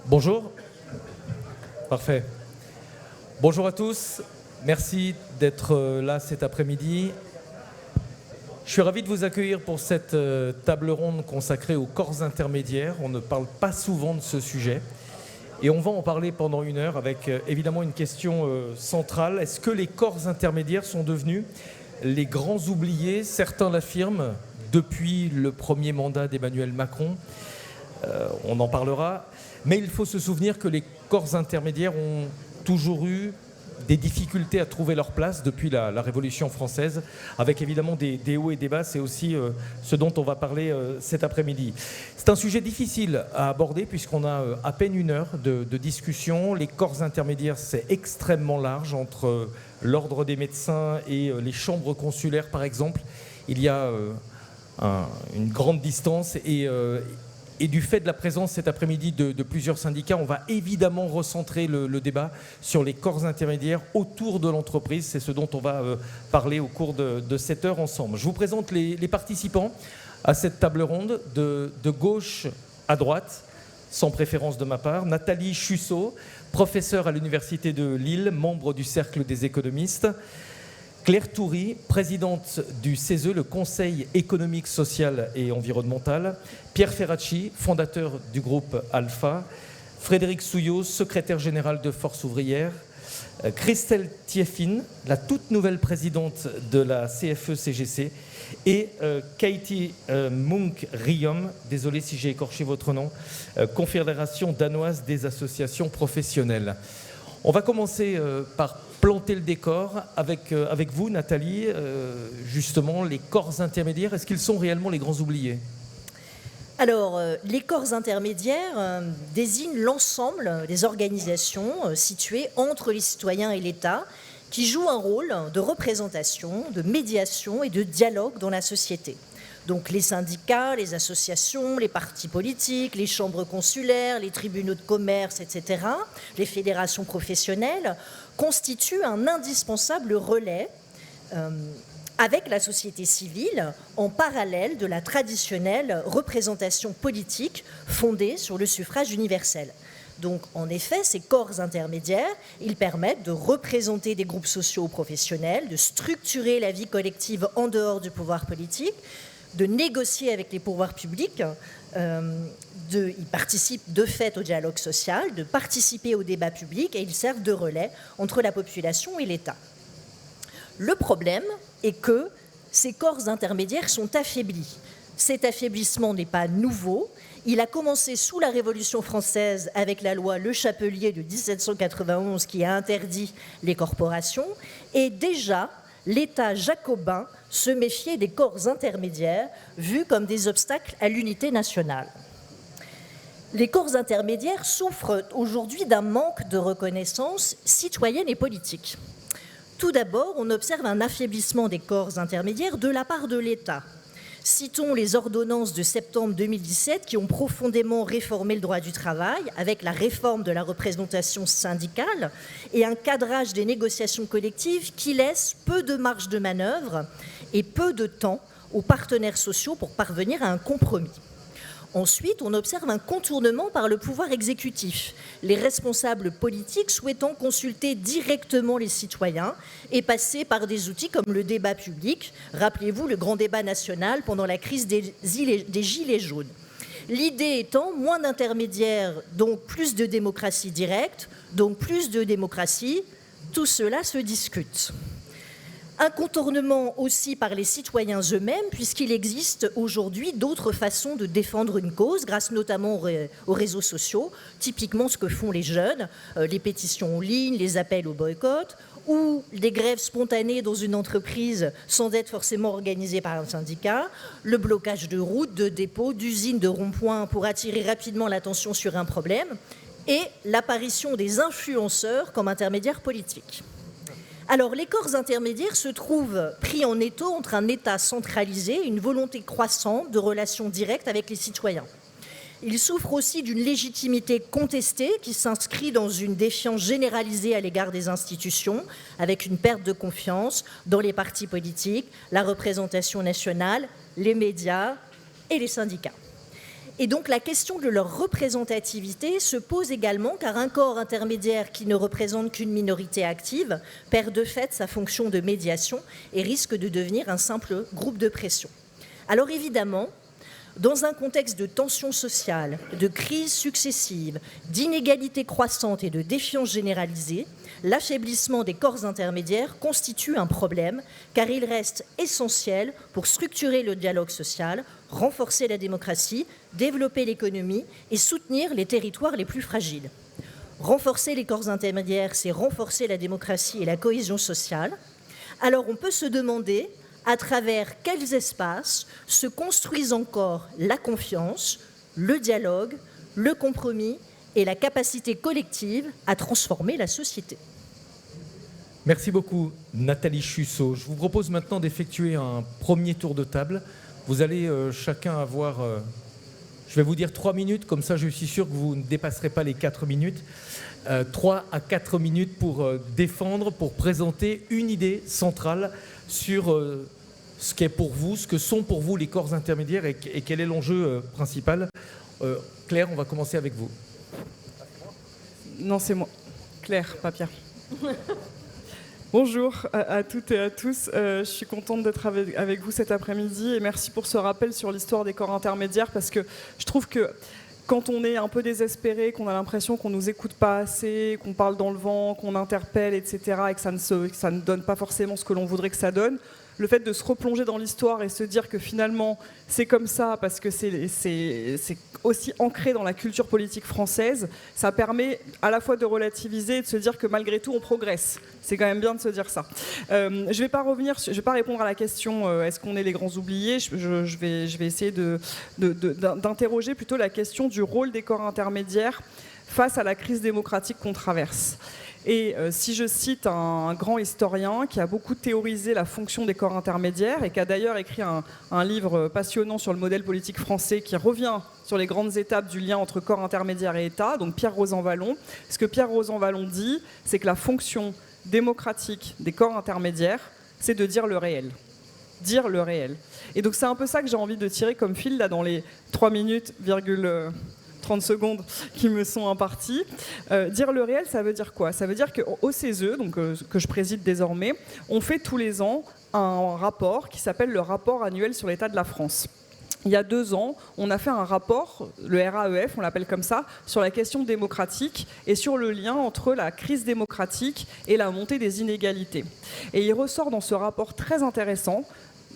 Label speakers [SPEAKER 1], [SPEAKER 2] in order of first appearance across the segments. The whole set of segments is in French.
[SPEAKER 1] Bonjour. Parfait. Bonjour à tous. Merci d'être là cet après-midi. Je suis ravi de vous accueillir pour cette table ronde consacrée aux corps intermédiaires. On ne parle pas souvent de ce sujet. Et on va en parler pendant une heure avec évidemment une question centrale. Est-ce que les corps intermédiaires sont devenus les grands oubliés? Certains l'affirment depuis le premier mandat d'Emmanuel Macron. On en parlera. Mais il faut se souvenir que les corps intermédiaires ont toujours eu des difficultés à trouver leur place depuis la Révolution française, avec évidemment des hauts et des bas. C'est aussi ce dont on va parler cet après-midi. C'est un sujet difficile à aborder puisqu'on a à peine une heure de discussion. Les corps intermédiaires, c'est extrêmement large, entre l'ordre des médecins et les chambres consulaires, par exemple. Il y a une grande distance et du fait de la présence cet après-midi de plusieurs syndicats, on va évidemment recentrer le débat sur les corps intermédiaires autour de l'entreprise. C'est ce dont on va parler au cours de cette heure ensemble. Je vous présente les participants à cette table ronde de gauche à droite, sans préférence de ma part. Nathalie Chusseau, professeure à l'Université de Lille, membre du Cercle des économistes. Claire Toury, présidente du CESE, le Conseil économique, social et environnemental. Pierre Ferracci, fondateur du groupe Alpha. Frédéric Souillot, secrétaire général de Force ouvrière. Christelle Thieffin, la toute nouvelle présidente de la CFE-CGC. Et Katie Munk-Riom, désolé si j'ai écorché votre nom, Confédération danoise des associations professionnelles. On va commencer par planter le décor avec vous, Nathalie. Justement, les corps intermédiaires, est-ce qu'ils sont réellement les grands oubliés ?
[SPEAKER 2] Alors, les corps intermédiaires désignent l'ensemble des organisations situées entre les citoyens et l'État qui jouent un rôle de représentation, de médiation et de dialogue dans la société. Donc les syndicats, les associations, les partis politiques, les chambres consulaires, les tribunaux de commerce, etc., les fédérations professionnelles constituent un indispensable relais avec la société civile en parallèle de la traditionnelle représentation politique fondée sur le suffrage universel. Donc, en effet, ces corps intermédiaires, ils permettent de représenter des groupes sociaux ou professionnels, de structurer la vie collective en dehors du pouvoir politique, de négocier avec les pouvoirs publics, ils participent de fait au dialogue social, de participer au débat public et ils servent de relais entre la population et l'État. Le problème est que ces corps intermédiaires sont affaiblis. Cet affaiblissement n'est pas nouveau. Il a commencé sous la Révolution française avec la loi Le Chapelier de 1791 qui a interdit les corporations et déjà l'État jacobin se méfiait des corps intermédiaires vus comme des obstacles à l'unité nationale. Les corps intermédiaires souffrent aujourd'hui d'un manque de reconnaissance citoyenne et politique. Tout d'abord, on observe un affaiblissement des corps intermédiaires de la part de l'État. Citons les ordonnances de septembre 2017 qui ont profondément réformé le droit du travail avec la réforme de la représentation syndicale et un cadrage des négociations collectives qui laisse peu de marge de manœuvre et peu de temps aux partenaires sociaux pour parvenir à un compromis. Ensuite, on observe un contournement par le pouvoir exécutif, les responsables politiques souhaitant consulter directement les citoyens et passer par des outils comme le débat public. Rappelez-vous le grand débat national pendant la crise des Gilets jaunes. L'idée étant moins d'intermédiaires, donc plus de démocratie directe, donc plus de démocratie, tout cela se discute. Un contournement aussi par les citoyens eux-mêmes, puisqu'il existe aujourd'hui d'autres façons de défendre une cause, grâce notamment aux réseaux sociaux, typiquement ce que font les jeunes, les pétitions en ligne, les appels au boycott, ou des grèves spontanées dans une entreprise sans être forcément organisées par un syndicat, le blocage de routes, de dépôts, d'usines, de ronds-points pour attirer rapidement l'attention sur un problème, et l'apparition des influenceurs comme intermédiaires politiques. Alors, les corps intermédiaires se trouvent pris en étau entre un État centralisé et une volonté croissante de relations directes avec les citoyens. Ils souffrent aussi d'une légitimité contestée qui s'inscrit dans une défiance généralisée à l'égard des institutions, avec une perte de confiance dans les partis politiques, la représentation nationale, les médias et les syndicats. Et donc la question de leur représentativité se pose également car un corps intermédiaire qui ne représente qu'une minorité active perd de fait sa fonction de médiation et risque de devenir un simple groupe de pression. Alors évidemment, dans un contexte de tensions sociales, de crises successives, d'inégalités croissantes et de défiance généralisée, l'affaiblissement des corps intermédiaires constitue un problème car il reste essentiel pour structurer le dialogue social, renforcer la démocratie, développer l'économie et soutenir les territoires les plus fragiles. Renforcer les corps intermédiaires, c'est renforcer la démocratie et la cohésion sociale. Alors on peut se demander à travers quels espaces se construisent encore la confiance, le dialogue, le compromis et la capacité collective à transformer la société.
[SPEAKER 1] Merci beaucoup, Nathalie Chusseau. Je vous propose maintenant d'effectuer un premier tour de table. Vous allez chacun avoir, je vais vous dire 3 minutes, comme ça je suis sûr que vous ne dépasserez pas les 4 minutes. 3 à 4 minutes pour défendre, pour présenter une idée centrale sur ce qu'est pour vous, ce que sont pour vous les corps intermédiaires et quel est l'enjeu principal. Claire, on va commencer avec vous.
[SPEAKER 3] Non, c'est moi. Claire, pas Pierre. Bonjour à toutes et à tous. Je suis contente d'être avec vous cet après-midi et merci pour ce rappel sur l'histoire des corps intermédiaires parce que je trouve que quand on est un peu désespéré, qu'on a l'impression qu'on ne nous écoute pas assez, qu'on parle dans le vent, qu'on interpelle, etc., et que ça ne donne pas forcément ce que l'on voudrait que ça donne, le fait de se replonger dans l'histoire et se dire que finalement c'est comme ça parce que c'est aussi ancré dans la culture politique française, ça permet à la fois de relativiser et de se dire que malgré tout on progresse. C'est quand même bien de se dire ça. Je ne vais pas répondre à la question est-ce qu'on est les grands oubliés. Je vais essayer d'interroger plutôt la question du rôle des corps intermédiaires face à la crise démocratique qu'on traverse. Et si je cite un grand historien qui a beaucoup théorisé la fonction des corps intermédiaires et qui a d'ailleurs écrit un livre passionnant sur le modèle politique français qui revient sur les grandes étapes du lien entre corps intermédiaires et État, donc Pierre Rosanvallon, ce que Pierre Rosanvallon dit, c'est que la fonction démocratique des corps intermédiaires, c'est de dire le réel. Dire le réel. Et donc c'est un peu ça que j'ai envie de tirer comme fil là, dans les 3 minutes, 30 secondes qui me sont imparties. Dire le réel, ça veut dire quoi? Ça veut dire qu'au CESE, donc, que je préside désormais, on fait tous les ans un rapport qui s'appelle le rapport annuel sur l'état de la France. Il y a 2 ans, on a fait un rapport, le RAEF, on l'appelle comme ça, sur la question démocratique et sur le lien entre la crise démocratique et la montée des inégalités. Et il ressort dans ce rapport très intéressant,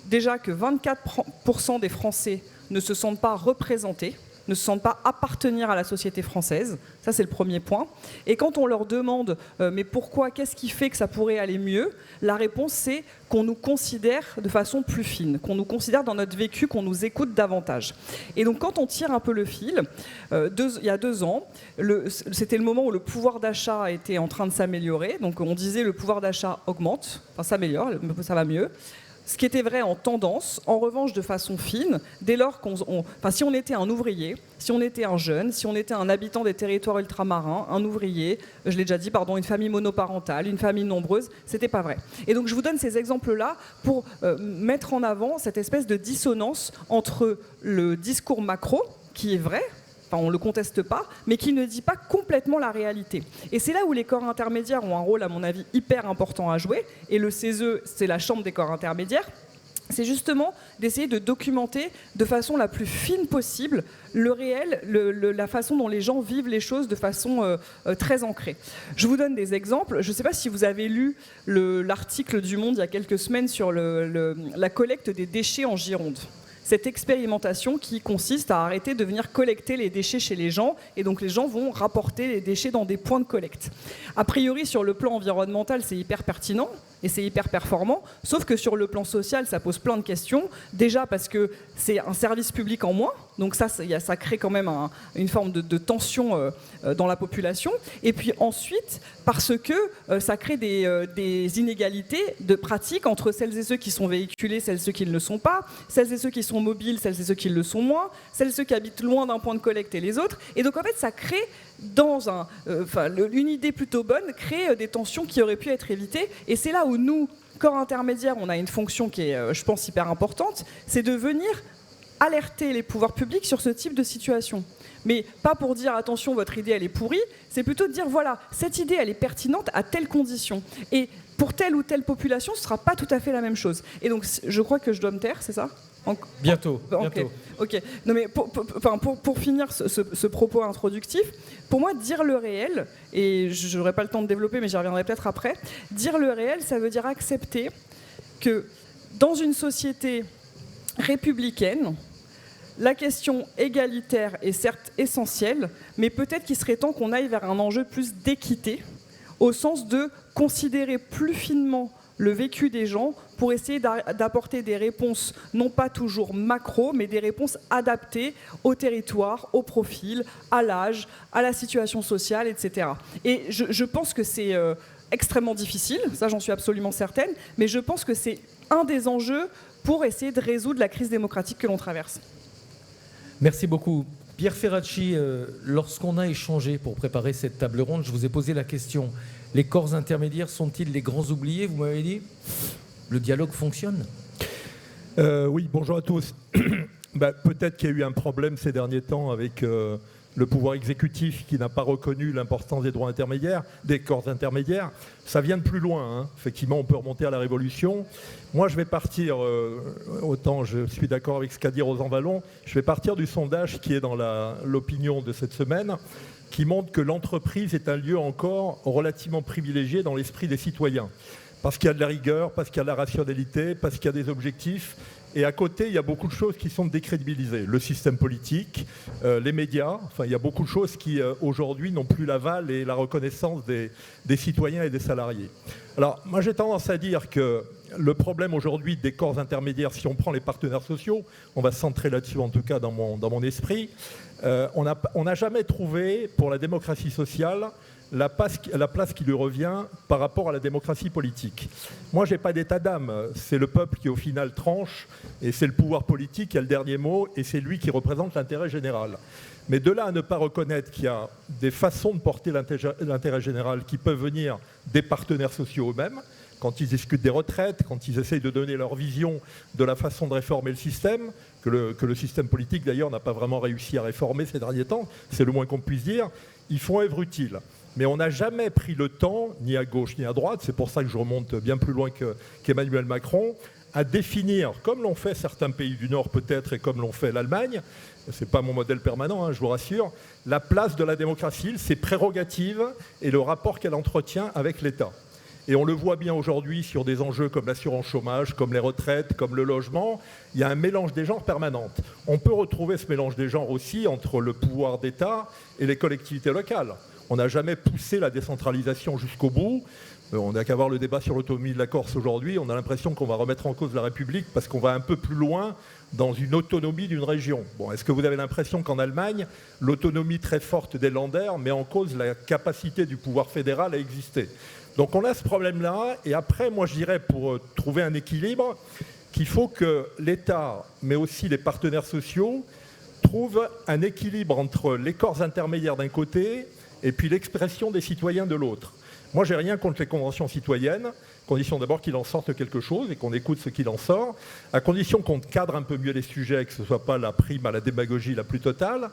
[SPEAKER 3] déjà que 24% des Français ne se sentent pas représentés, ne se sentent pas appartenir à la société française. Ça, c'est le premier point. Et quand on leur demande mais pourquoi, qu'est-ce qui fait que ça pourrait aller mieux, la réponse, c'est qu'on nous considère de façon plus fine, qu'on nous considère dans notre vécu, qu'on nous écoute davantage. Et donc, quand on tire un peu le fil, il y a 2 ans, c'était le moment où le pouvoir d'achat était en train de s'améliorer. Donc, on disait le pouvoir d'achat augmente, enfin s'améliore, ça va mieux. Ce qui était vrai en tendance, en revanche de façon fine, dès lors si on était un ouvrier, si on était un jeune, si on était un habitant des territoires ultramarins, un ouvrier, je l'ai déjà dit, une famille monoparentale, une famille nombreuse, c'était pas vrai. Et donc je vous donne ces exemples-là pour mettre en avant cette espèce de dissonance entre le discours macro, qui est vrai, on ne le conteste pas, mais qui ne dit pas complètement la réalité. Et c'est là où les corps intermédiaires ont un rôle, à mon avis, hyper important à jouer. Et le CESE, c'est la chambre des corps intermédiaires. C'est justement d'essayer de documenter de façon la plus fine possible le réel, la façon dont les gens vivent les choses de façon très ancrée. Je vous donne des exemples. Je ne sais pas si vous avez lu l'article du Monde il y a quelques semaines sur la collecte des déchets en Gironde. Cette expérimentation qui consiste à arrêter de venir collecter les déchets chez les gens, et donc les gens vont rapporter les déchets dans des points de collecte. A priori, sur le plan environnemental, c'est hyper pertinent et c'est hyper performant, sauf que sur le plan social, ça pose plein de questions. Déjà parce que c'est un service public en moins, donc ça crée quand même une forme de tension dans la population. Et puis ensuite, parce que ça crée des inégalités de pratique entre celles et ceux qui sont véhiculés, celles et ceux qui ne le sont pas, celles et ceux qui sont mobiles, celles et ceux qui le sont moins, celles et ceux qui habitent loin d'un point de collecte et les autres. Et donc en fait, ça crée une idée plutôt bonne, crée des tensions qui auraient pu être évitées. Et c'est là où nous, corps intermédiaires, on a une fonction qui est, je pense, hyper importante, c'est de venir alerter les pouvoirs publics sur ce type de situation. Mais pas pour dire attention, votre idée elle est pourrie, c'est plutôt de dire voilà, cette idée elle est pertinente à telle condition. Et pour telle ou telle population, ce ne sera pas tout à fait la même chose. Et donc je crois que je dois me taire, c'est ça ?
[SPEAKER 1] Bientôt.
[SPEAKER 3] Ok. Non mais pour finir ce propos introductif, pour moi dire le réel, et je n'aurai pas le temps de développer, mais j'y reviendrai peut-être après, dire le réel, ça veut dire accepter que dans une société républicaine, la question égalitaire est certes essentielle, mais peut-être qu'il serait temps qu'on aille vers un enjeu plus d'équité, au sens de considérer plus finement le vécu des gens pour essayer d'apporter des réponses, non pas toujours macro, mais des réponses adaptées au territoire, au profil, à l'âge, à la situation sociale, etc. Et je pense que c'est extrêmement difficile, ça j'en suis absolument certaine, mais je pense que c'est un des enjeux pour essayer de résoudre la crise démocratique que l'on traverse.
[SPEAKER 1] Merci beaucoup. Pierre Ferracci, lorsqu'on a échangé pour préparer cette table ronde, je vous ai posé la question, les corps intermédiaires sont-ils les grands oubliés ? Vous m'avez dit, le dialogue fonctionne ?
[SPEAKER 4] Oui, bonjour à tous. Peut-être qu'il y a eu un problème ces derniers temps avec le pouvoir exécutif qui n'a pas reconnu l'importance des droits intermédiaires, des corps intermédiaires. Ça vient de plus loin, hein. Effectivement, on peut remonter à la Révolution. Moi, je vais partir, autant je suis d'accord avec ce qu'a dit Rosan Vallon, je vais partir du sondage qui est dans l'opinion de cette semaine, qui montre que l'entreprise est un lieu encore relativement privilégié dans l'esprit des citoyens. Parce qu'il y a de la rigueur, parce qu'il y a de la rationalité, parce qu'il y a des objectifs. Et à côté, il y a beaucoup de choses qui sont décrédibilisées. Le système politique, les médias, enfin, il y a beaucoup de choses qui, aujourd'hui, n'ont plus l'aval et la reconnaissance des citoyens et des salariés. Alors, moi, j'ai tendance à dire que le problème aujourd'hui des corps intermédiaires, si on prend les partenaires sociaux, on va se centrer là-dessus, en tout cas dans mon esprit, on n'a jamais trouvé, pour la démocratie sociale, la place qui lui revient par rapport à la démocratie politique. Moi, je n'ai pas d'état d'âme. C'est le peuple qui, au final, tranche, et c'est le pouvoir politique qui a le dernier mot, et c'est lui qui représente l'intérêt général. Mais de là à ne pas reconnaître qu'il y a des façons de porter l'intérêt général qui peuvent venir des partenaires sociaux eux-mêmes, quand ils discutent des retraites, quand ils essayent de donner leur vision de la façon de réformer le système, que le système politique, d'ailleurs, n'a pas vraiment réussi à réformer ces derniers temps, c'est le moins qu'on puisse dire, ils font œuvre utile. Mais on n'a jamais pris le temps, ni à gauche ni à droite, c'est pour ça que je remonte bien plus loin qu'Emmanuel Macron, à définir, comme l'ont fait certains pays du Nord peut-être et comme l'ont fait l'Allemagne, ce n'est pas mon modèle permanent, hein, je vous rassure, la place de la démocratie, ses prérogatives et le rapport qu'elle entretient avec l'État. Et on le voit bien aujourd'hui sur des enjeux comme l'assurance chômage, comme les retraites, comme le logement, il y a un mélange des genres permanent. On peut retrouver ce mélange des genres aussi entre le pouvoir d'État et les collectivités locales. On n'a jamais poussé la décentralisation jusqu'au bout. On n'a qu'à voir le débat sur l'autonomie de la Corse aujourd'hui. On a l'impression qu'on va remettre en cause la République parce qu'on va un peu plus loin dans une autonomie d'une région. Bon, est-ce que vous avez l'impression qu'en Allemagne, l'autonomie très forte des Länder met en cause la capacité du pouvoir fédéral à exister ? Donc on a ce problème-là. Et après, moi je dirais, pour trouver un équilibre, qu'il faut que l'État, mais aussi les partenaires sociaux, trouvent un équilibre entre les corps intermédiaires d'un côté et puis l'expression des citoyens de l'autre. Moi, j'ai rien contre les conventions citoyennes, condition d'abord qu'il en sorte quelque chose et qu'on écoute ce qu'il en sort, à condition qu'on cadre un peu mieux les sujets, que ce ne soit pas la prime à la démagogie la plus totale.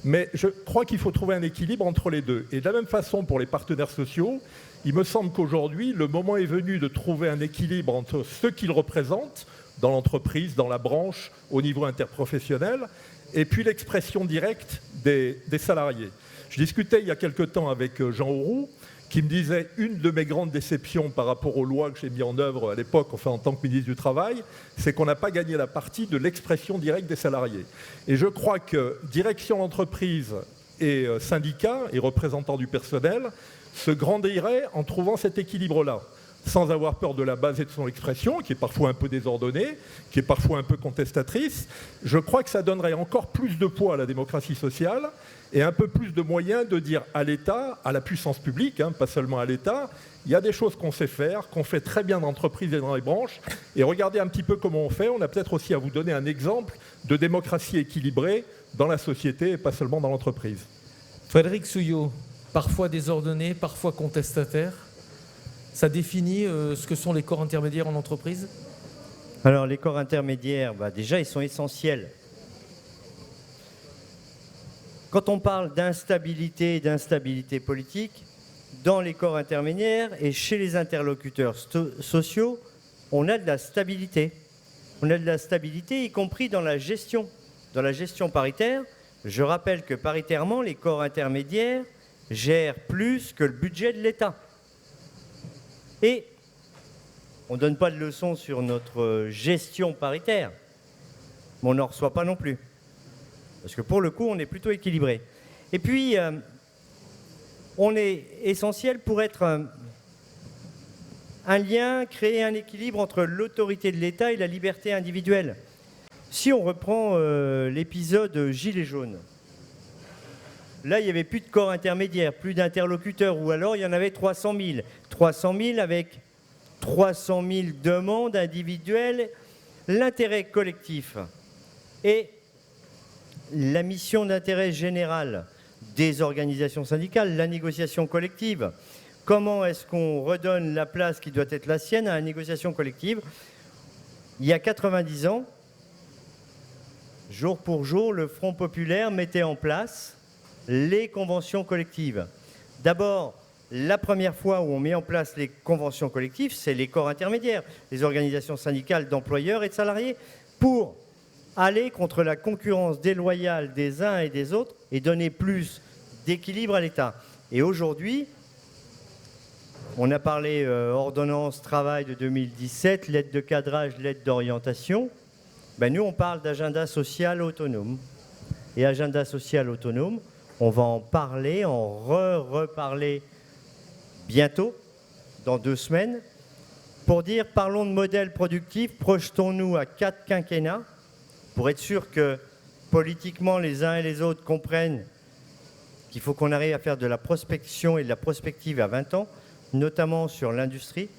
[SPEAKER 4] Mais je crois qu'il faut trouver un équilibre entre les deux. Et de la même façon, pour les partenaires sociaux, il me semble qu'aujourd'hui, le moment est venu de trouver un équilibre entre ce qu'ils représentent dans l'entreprise, dans la branche, au niveau interprofessionnel, et puis l'expression directe des salariés. Je discutais il y a quelque temps avec Jean Auroux, qui me disait une de mes grandes déceptions par rapport aux lois que j'ai mis en œuvre à l'époque, enfin en tant que ministre du Travail, c'est qu'on n'a pas gagné la partie de l'expression directe des salariés. Et je crois que direction d'entreprise et syndicats et représentants du personnel se grandiraient en trouvant cet équilibre-là, sans avoir peur de la base et de son expression, qui est parfois un peu désordonnée, qui est parfois un peu contestatrice. Je crois que ça donnerait encore plus de poids à la démocratie sociale et un peu plus de moyens de dire à l'État, à la puissance publique, hein, pas seulement à l'État, il y a des choses qu'on sait faire, qu'on fait très bien dans l'entreprise et dans les branches, et regardez un petit peu comment on fait. On a peut-être aussi à vous donner un exemple de démocratie équilibrée dans la société et pas seulement dans l'entreprise.
[SPEAKER 1] Frédéric Souillot, parfois désordonné, parfois contestataire, ça définit ce que sont les corps intermédiaires en entreprise ?
[SPEAKER 5] Alors les corps intermédiaires, déjà ils sont essentiels quand on parle d'instabilité et d'instabilité politique, dans les corps intermédiaires et chez les interlocuteurs sociaux, on a de la stabilité. On a de la stabilité, y compris dans la gestion paritaire. Je rappelle que paritairement, les corps intermédiaires gèrent plus que le budget de l'État. Et on ne donne pas de leçons sur notre gestion paritaire, mais on n'en reçoit pas non plus. Parce que pour le coup, on est plutôt équilibré. Et puis, on est essentiel pour être un lien, créer un équilibre entre l'autorité de l'État et la liberté individuelle. Si on reprend l'épisode Gilets jaunes, là, il n'y avait plus de corps intermédiaires, plus d'interlocuteurs, ou alors il y en avait 300 000. 300 000 avec 300 000 demandes individuelles, l'intérêt collectif et la mission d'intérêt général des organisations syndicales, la négociation collective. Comment est-ce qu'on redonne la place qui doit être la sienne à la négociation collective? Il y a 90 ans, jour pour jour, le Front populaire mettait en place les conventions collectives. D'abord, la première fois où on met en place les conventions collectives, c'est les corps intermédiaires, les organisations syndicales d'employeurs et de salariés, pour aller contre la concurrence déloyale des uns et des autres et donner plus d'équilibre à l'État. Et aujourd'hui, on a parlé ordonnance travail de 2017, lettre de cadrage, lettre d'orientation. Ben nous, on parle d'agenda social autonome. Et agenda social autonome, on va en parler, en reparler bientôt, dans 2 semaines, pour dire parlons de modèle productif, projetons-nous à 4 quinquennats, pour être sûr que politiquement les uns et les autres comprennent qu'il faut qu'on arrive à faire de la prospection et de la prospective à 20 ans, notamment sur l'industrie,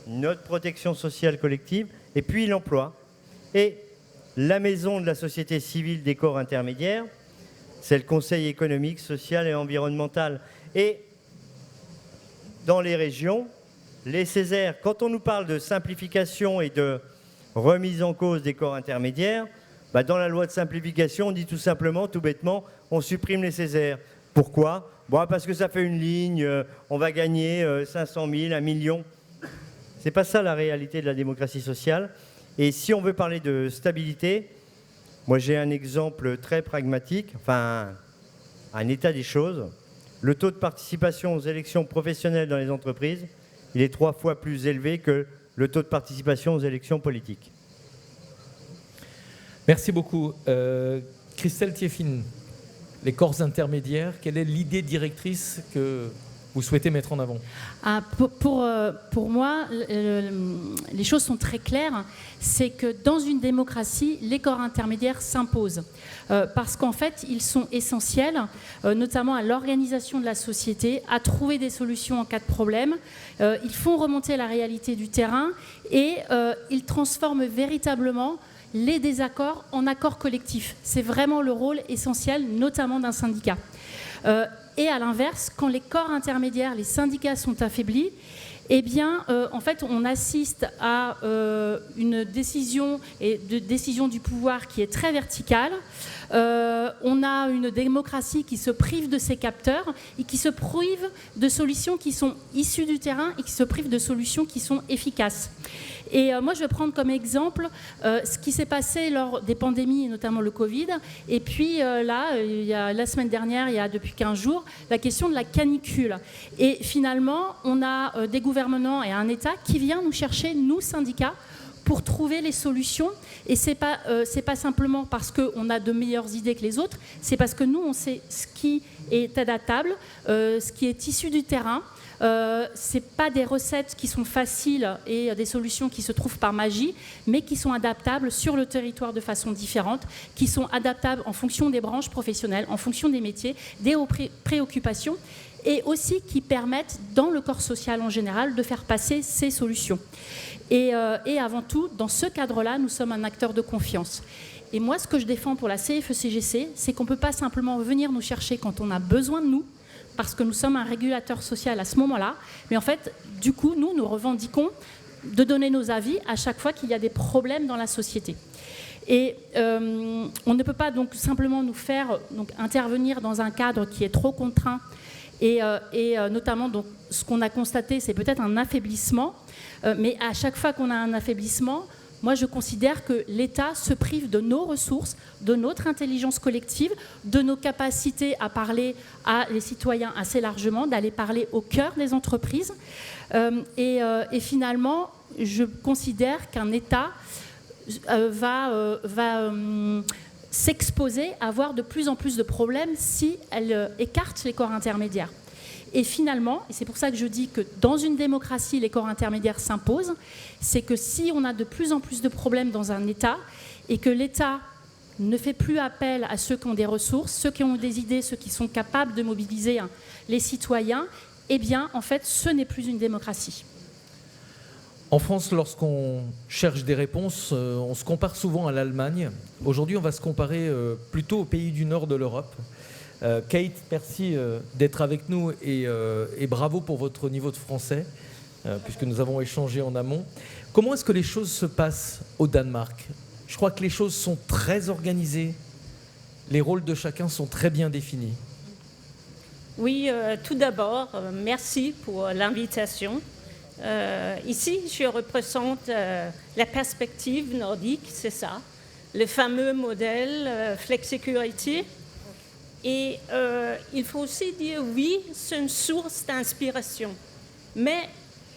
[SPEAKER 5] notre protection sociale collective, et puis l'emploi. Et la maison de la société civile des corps intermédiaires, c'est le Conseil économique, social et environnemental. Et dans les régions, les Césaires, quand on nous parle de simplification et de remise en cause des corps intermédiaires, bah dans la loi de simplification, on dit tout simplement, tout bêtement, on supprime les Césaires. Pourquoi? Bon, parce que ça fait une ligne, on va gagner 500 000, 1 million. C'est pas ça la réalité de la démocratie sociale. Et si on veut parler de stabilité, moi j'ai un exemple très pragmatique, enfin un état des choses. Le taux de participation aux élections professionnelles dans les entreprises, il est 3 fois plus élevé que le taux de participation aux élections politiques.
[SPEAKER 1] Merci beaucoup. Christelle Thieffine, les corps intermédiaires, quelle est l'idée directrice que vous souhaitez mettre en avant?
[SPEAKER 6] Pour moi, les choses sont très claires. C'est que dans une démocratie, les corps intermédiaires s'imposent. Parce qu'en fait, ils sont essentiels, notamment à l'organisation de la société, à trouver des solutions en cas de problème. Ils font remonter la réalité du terrain et ils transforment véritablement les désaccords en accords collectifs. C'est vraiment le rôle essentiel, notamment d'un syndicat. Et à l'inverse, quand les corps intermédiaires, les syndicats sont affaiblis, eh bien, en fait, on assiste à une décision du pouvoir qui est très verticale. On a une démocratie qui se prive de ses capteurs et qui se prive de solutions qui sont issues du terrain et qui se prive de solutions qui sont efficaces. Et moi, je vais prendre comme exemple ce qui s'est passé lors des pandémies, et notamment le Covid. Et puis là, il y a, la semaine dernière, il y a depuis 15 jours, la question de la canicule. Et finalement, on a des gouvernements et un État qui vient nous chercher, nous, syndicats, pour trouver les solutions. Et c'est pas simplement parce qu'on a de meilleures idées que les autres, c'est parce que nous, on sait ce qui est adaptable, ce qui est issu du terrain. C'est pas des recettes qui sont faciles et des solutions qui se trouvent par magie, mais qui sont adaptables sur le territoire de façon différente, qui sont adaptables en fonction des branches professionnelles, en fonction des métiers, des préoccupations, et aussi qui permettent, dans le corps social en général, de faire passer ces solutions. Et avant tout, dans ce cadre-là, nous sommes un acteur de confiance. Et moi, ce que je défends pour la CFE-CGC, c'est qu'on ne peut pas simplement venir nous chercher quand on a besoin de nous, parce que nous sommes un régulateur social à ce moment-là. Mais en fait, du coup, nous revendiquons de donner nos avis à chaque fois qu'il y a des problèmes dans la société. Et on ne peut pas donc simplement nous faire intervenir dans un cadre qui est trop contraint. Et notamment, donc, ce qu'on a constaté, c'est peut-être un affaiblissement. Mais à chaque fois qu'on a un affaiblissement, moi, je considère que l'État se prive de nos ressources, de notre intelligence collective, de nos capacités à parler à les citoyens assez largement, d'aller parler au cœur des entreprises. Et finalement, je considère qu'un État va s'exposer à avoir de plus en plus de problèmes si elle écarte les corps intermédiaires. Et finalement, et c'est pour ça que je dis que dans une démocratie, les corps intermédiaires s'imposent, c'est que si on a de plus en plus de problèmes dans un État et que l'État ne fait plus appel à ceux qui ont des ressources, ceux qui ont des idées, ceux qui sont capables de mobiliser les citoyens, eh bien, en fait, ce n'est plus une démocratie.
[SPEAKER 1] En France, lorsqu'on cherche des réponses, on se compare souvent à l'Allemagne. Aujourd'hui, on va se comparer plutôt aux pays du nord de l'Europe. Kate, merci d'être avec nous et bravo pour votre niveau de français, puisque nous avons échangé en amont. Comment est-ce que les choses se passent au Danemark ? Je crois que les choses sont très organisées, les rôles de chacun sont très bien définis.
[SPEAKER 7] Oui, tout d'abord, merci pour l'invitation. Ici, je représente la perspective nordique, c'est ça, le fameux modèle Flexicurity. Et il faut aussi dire, oui, c'est une source d'inspiration. Mais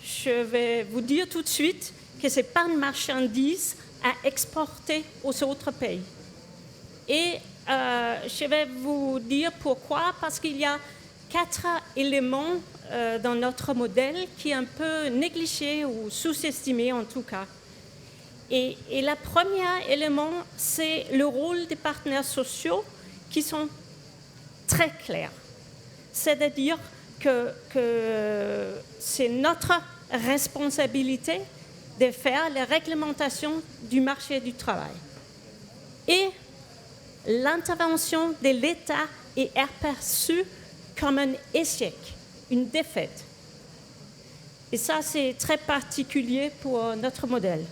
[SPEAKER 7] je vais vous dire tout de suite que ce n'est pas une marchandise à exporter aux autres pays. Et je vais vous dire pourquoi, parce qu'il y a 4 éléments dans notre modèle qui est un peu négligé ou sous-estimé en tout cas. Et le premier élément, c'est le rôle des partenaires sociaux qui sont très clairs. C'est-à-dire que c'est notre responsabilité de faire la réglementation du marché du travail. Et l'intervention de l'État est perçue comme un échec, une défaite. Et ça, c'est très particulier pour notre modèle.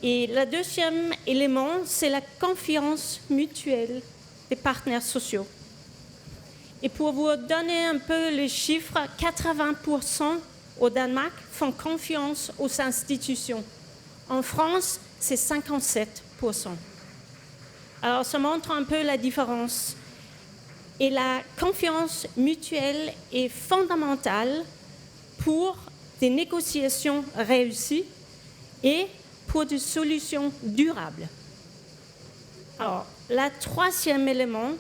[SPEAKER 7] Et le deuxième élément, c'est la confiance mutuelle des partenaires sociaux. Et pour vous donner un peu les chiffres, 80% au Danemark font confiance aux institutions. En France, c'est 57%. Alors, ça montre un peu la différence. Et la confiance mutuelle est fondamentale pour des négociations réussies et pour des solutions durables. Alors, le troisième élément,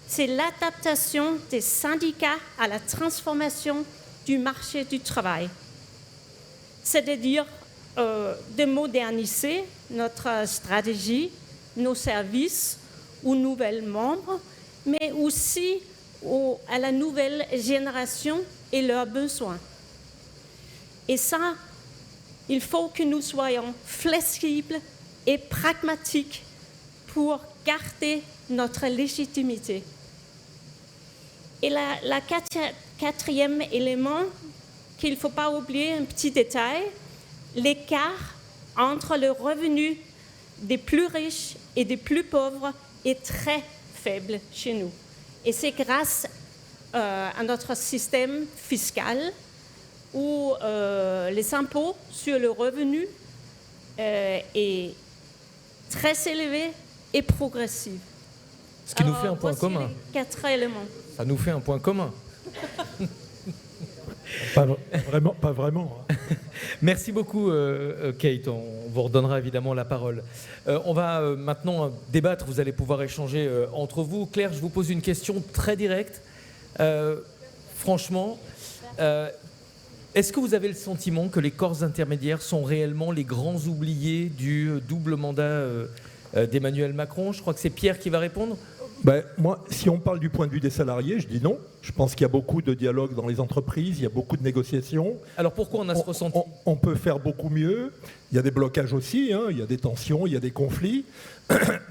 [SPEAKER 7] c'est l'adaptation des syndicats à la transformation du marché du travail. C'est-à-dire de moderniser notre stratégie, nos services aux nouvelles membres, mais aussi à la nouvelle génération et leurs besoins. Et ça, il faut que nous soyons flexibles et pragmatiques pour garder notre légitimité. Et le quatrième élément qu'il ne faut pas oublier, un petit détail, l'écart entre le revenu des plus riches et des plus pauvres est très faible chez nous. Et c'est grâce à notre système fiscal où les impôts sur le revenu est très élevé et progressif.
[SPEAKER 1] Ce qui nous fait un point commun.
[SPEAKER 7] Les 4 éléments.
[SPEAKER 1] Ça nous fait un point commun.
[SPEAKER 4] Pas vraiment. Hein.
[SPEAKER 1] Merci beaucoup, Kate. On vous redonnera évidemment la parole. On va maintenant débattre. Vous allez pouvoir échanger entre vous. Claire, je vous pose une question très directe. Franchement, est-ce que vous avez le sentiment que les corps intermédiaires sont réellement les grands oubliés du double mandat d'Emmanuel Macron? Je crois que c'est Pierre qui va répondre.
[SPEAKER 4] Moi, si on parle du point de vue des salariés, je dis non. Je pense qu'il y a beaucoup de dialogue dans les entreprises, il y a beaucoup de négociations.
[SPEAKER 1] Alors pourquoi on a ce ressenti?
[SPEAKER 4] On peut faire beaucoup mieux. Il y a des blocages aussi, hein, il y a des tensions, il y a des conflits.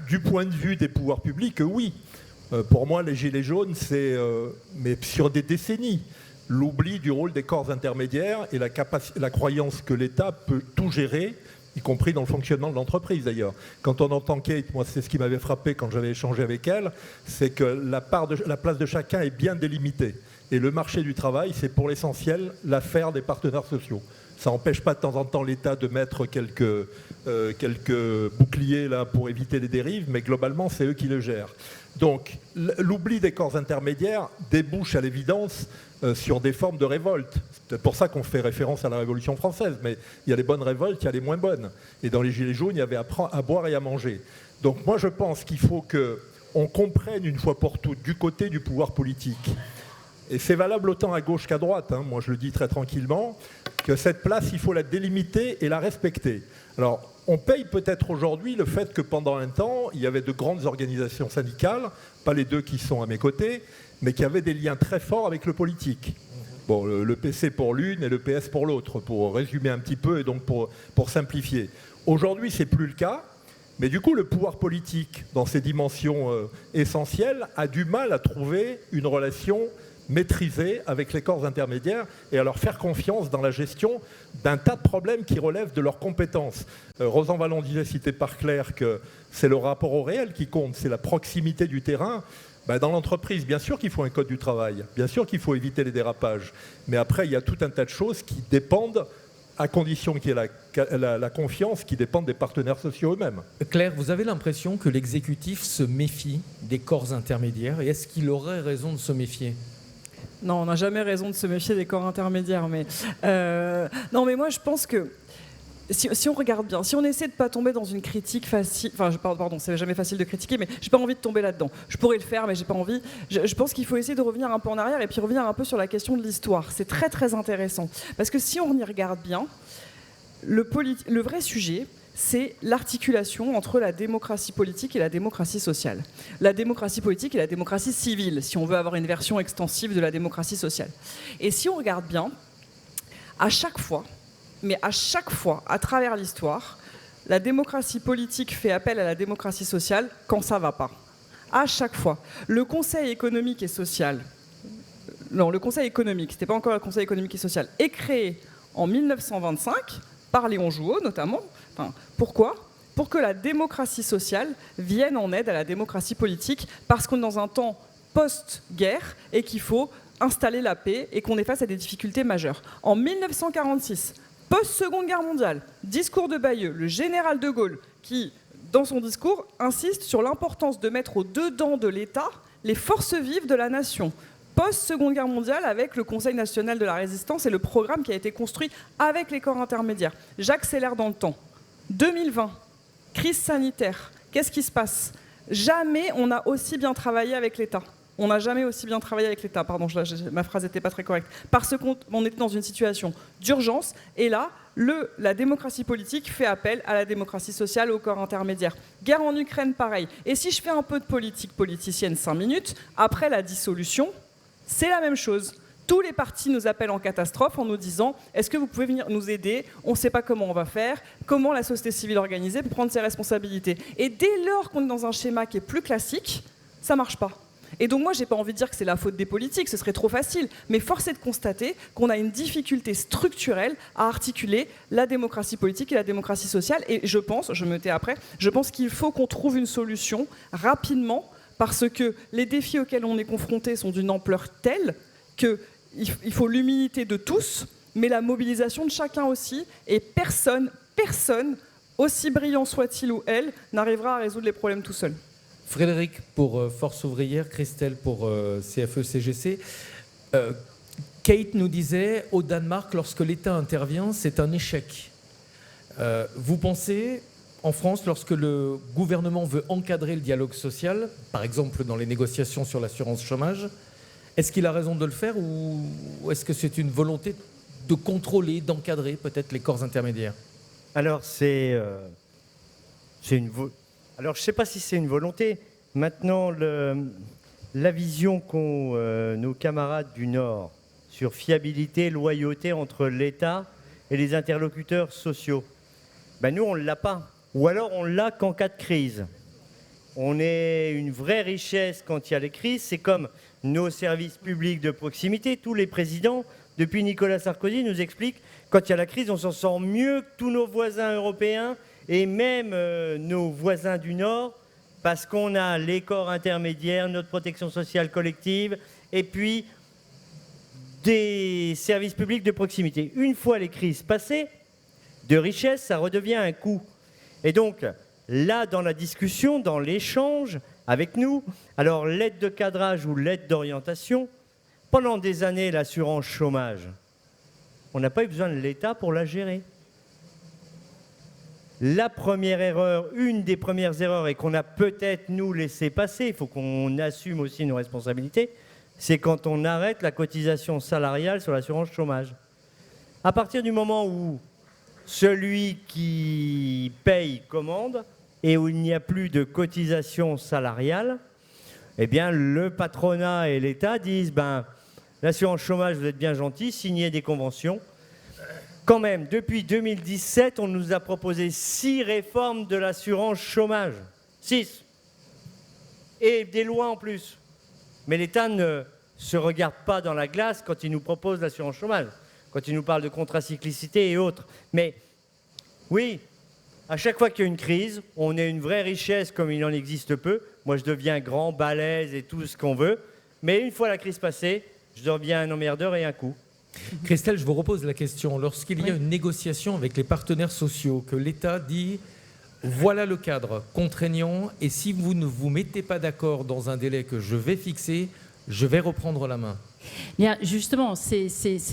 [SPEAKER 4] Du point de vue des pouvoirs publics, oui. Pour moi, les gilets jaunes, c'est, mais sur des décennies, l'oubli du rôle des corps intermédiaires et la croyance que l'État peut tout gérer y compris dans le fonctionnement de l'entreprise d'ailleurs. Quand on entend Kate, moi c'est ce qui m'avait frappé quand j'avais échangé avec elle, c'est que la place de chacun est bien délimitée. Et le marché du travail, c'est pour l'essentiel l'affaire des partenaires sociaux. Ça n'empêche pas de temps en temps l'État de mettre quelques boucliers là, pour éviter les dérives, mais globalement, c'est eux qui le gèrent. Donc, l'oubli des corps intermédiaires débouche à l'évidence sur des formes de révolte. C'est pour ça qu'on fait référence à la Révolution française, mais il y a les bonnes révoltes, il y a les moins bonnes. Et dans les Gilets jaunes, il y avait à boire et à manger. Donc moi, je pense qu'il faut qu'on comprenne une fois pour toutes du côté du pouvoir politique, et c'est valable autant à gauche qu'à droite, hein, moi je le dis très tranquillement, que cette place, il faut la délimiter et la respecter. Alors, on paye peut-être aujourd'hui le fait que pendant un temps, il y avait de grandes organisations syndicales, pas les deux qui sont à mes côtés, mais qui avaient des liens très forts avec le politique. Bon, le PC pour l'une et le PS pour l'autre, pour résumer un petit peu et donc pour simplifier. Aujourd'hui, c'est plus le cas, mais du coup, le pouvoir politique, dans ses dimensions essentielles, a du mal à trouver une relation maîtriser avec les corps intermédiaires et à leur faire confiance dans la gestion d'un tas de problèmes qui relèvent de leurs compétences. Rosan Vallon disait, cité par Claire, que c'est le rapport au réel qui compte, c'est la proximité du terrain. Dans l'entreprise, bien sûr qu'il faut un code du travail, bien sûr qu'il faut éviter les dérapages, mais après, il y a tout un tas de choses qui dépendent, à condition qu'il y ait la confiance, qui dépendent des partenaires sociaux eux-mêmes.
[SPEAKER 1] Claire, vous avez l'impression que l'exécutif se méfie des corps intermédiaires, et est-ce qu'il aurait raison de se méfier ?
[SPEAKER 3] Non, on n'a jamais raison de se méfier des corps intermédiaires. Mais non, mais moi, je pense que si on regarde bien, si on essaie de ne pas tomber dans une critique facile... Enfin, pardon, c'est jamais facile de critiquer, mais j'ai pas envie de tomber là-dedans. Je pourrais le faire, mais j'ai pas envie. Je pense qu'il faut essayer de revenir un peu en arrière et puis revenir un peu sur la question de l'histoire. C'est très, très intéressant. Parce que si on y regarde bien, le vrai sujet, c'est l'articulation entre la démocratie politique et la démocratie sociale. La démocratie politique et la démocratie civile, si on veut avoir une version extensive de la démocratie sociale. Et si on regarde bien, à chaque fois, à travers l'histoire, la démocratie politique fait appel à la démocratie sociale quand ça ne va pas. À chaque fois. Le Conseil économique et social, non, le Conseil économique, c'était pas encore le Conseil économique et social, est créé en 1925 par Léon Jouot notamment. Enfin, pourquoi ? Pour que la démocratie sociale vienne en aide à la démocratie politique, parce qu'on est dans un temps post-guerre et qu'il faut installer la paix et qu'on est face à des difficultés majeures. En 1946, post-Seconde Guerre mondiale, discours de Bayeux, le général de Gaulle, qui, dans son discours, insiste sur l'importance de mettre au-dedans de l'État les forces vives de la nation. Post-Seconde Guerre mondiale, avec le Conseil national de la résistance et le programme qui a été construit avec les corps intermédiaires. J'accélère dans le temps. 2020, crise sanitaire, qu'est-ce qui se passe ? Jamais on n'a aussi bien travaillé avec l'État. On n'a jamais aussi bien travaillé avec l'État, pardon, ma phrase n'était pas très correcte. Parce qu'on était dans une situation d'urgence, et là, la démocratie politique fait appel à la démocratie sociale, au corps intermédiaire. Guerre en Ukraine, pareil. Et si je fais un peu de politique politicienne 5 minutes, après la dissolution, c'est la même chose. Tous les partis nous appellent en catastrophe en nous disant « Est-ce que vous pouvez venir nous aider ? On ne sait pas comment on va faire. Comment la société civile organisée peut prendre ses responsabilités ?» Et dès lors qu'on est dans un schéma qui est plus classique, ça ne marche pas. Et donc moi, je n'ai pas envie de dire que c'est la faute des politiques, ce serait trop facile. Mais force est de constater qu'on a une difficulté structurelle à articuler la démocratie politique et la démocratie sociale. Et je pense qu'il faut qu'on trouve une solution rapidement, parce que les défis auxquels on est confronté sont d'une ampleur telle qu'il faut l'humilité de tous, mais la mobilisation de chacun aussi, et personne, aussi brillant soit-il ou elle, n'arrivera à résoudre les problèmes tout seul.
[SPEAKER 1] Frédéric pour Force ouvrière, Christelle pour CFE-CGC. Kate nous disait, au Danemark, lorsque l'État intervient, c'est un échec. Vous pensez, en France, lorsque le gouvernement veut encadrer le dialogue social, par exemple dans les négociations sur l'assurance chômage, est-ce qu'il a raison de le faire ou est-ce que c'est une volonté de contrôler, d'encadrer peut-être les corps intermédiaires ?
[SPEAKER 5] Alors, je ne sais pas si c'est une volonté. Maintenant, la vision qu'ont nos camarades du Nord sur fiabilité, loyauté entre l'État et les interlocuteurs sociaux, nous, on ne l'a pas. Ou alors, on l'a qu'en cas de crise. On est une vraie richesse quand il y a les crises. C'est comme nos services publics de proximité. Tous les présidents depuis Nicolas Sarkozy, nous explique quand il y a la crise, on s'en sort mieux que tous nos voisins européens et même nos voisins du Nord, parce qu'on a les corps intermédiaires, notre protection sociale collective, et puis des services publics de proximité. Une fois les crises passées, de richesse, ça redevient un coût. Et donc, là, dans la discussion, dans l'échange avec nous, alors l'aide de cadrage ou l'aide d'orientation, pendant des années, l'assurance chômage, on n'a pas eu besoin de l'État pour la gérer. La première erreur, une des premières erreurs, et qu'on a peut-être nous laissé passer, il faut qu'on assume aussi nos responsabilités, c'est quand on arrête la cotisation salariale sur l'assurance chômage. À partir du moment où celui qui paye commande et où il n'y a plus de cotisation salariale, eh bien le patronat et l'État disent l'assurance chômage, vous êtes bien gentil, signez des conventions. Quand même, depuis 2017, on nous a proposé 6 réformes de l'assurance chômage. 6. Et des lois en plus. Mais l'État ne se regarde pas dans la glace quand il nous propose l'assurance chômage, quand il nous parle de contracyclicité et autres. Mais oui, à chaque fois qu'il y a une crise, on est une vraie richesse comme il en existe peu. Moi, je deviens grand, balèze et tout ce qu'on veut. Mais une fois la crise passée, je deviens un emmerdeur et un coup.
[SPEAKER 1] Christelle, je vous repose la question. Lorsqu'il y a une négociation avec les partenaires sociaux, que l'État dit « voilà le cadre contraignant et si vous ne vous mettez pas d'accord dans un délai que je vais fixer, je vais reprendre la main ».
[SPEAKER 6] Bien, justement, c'est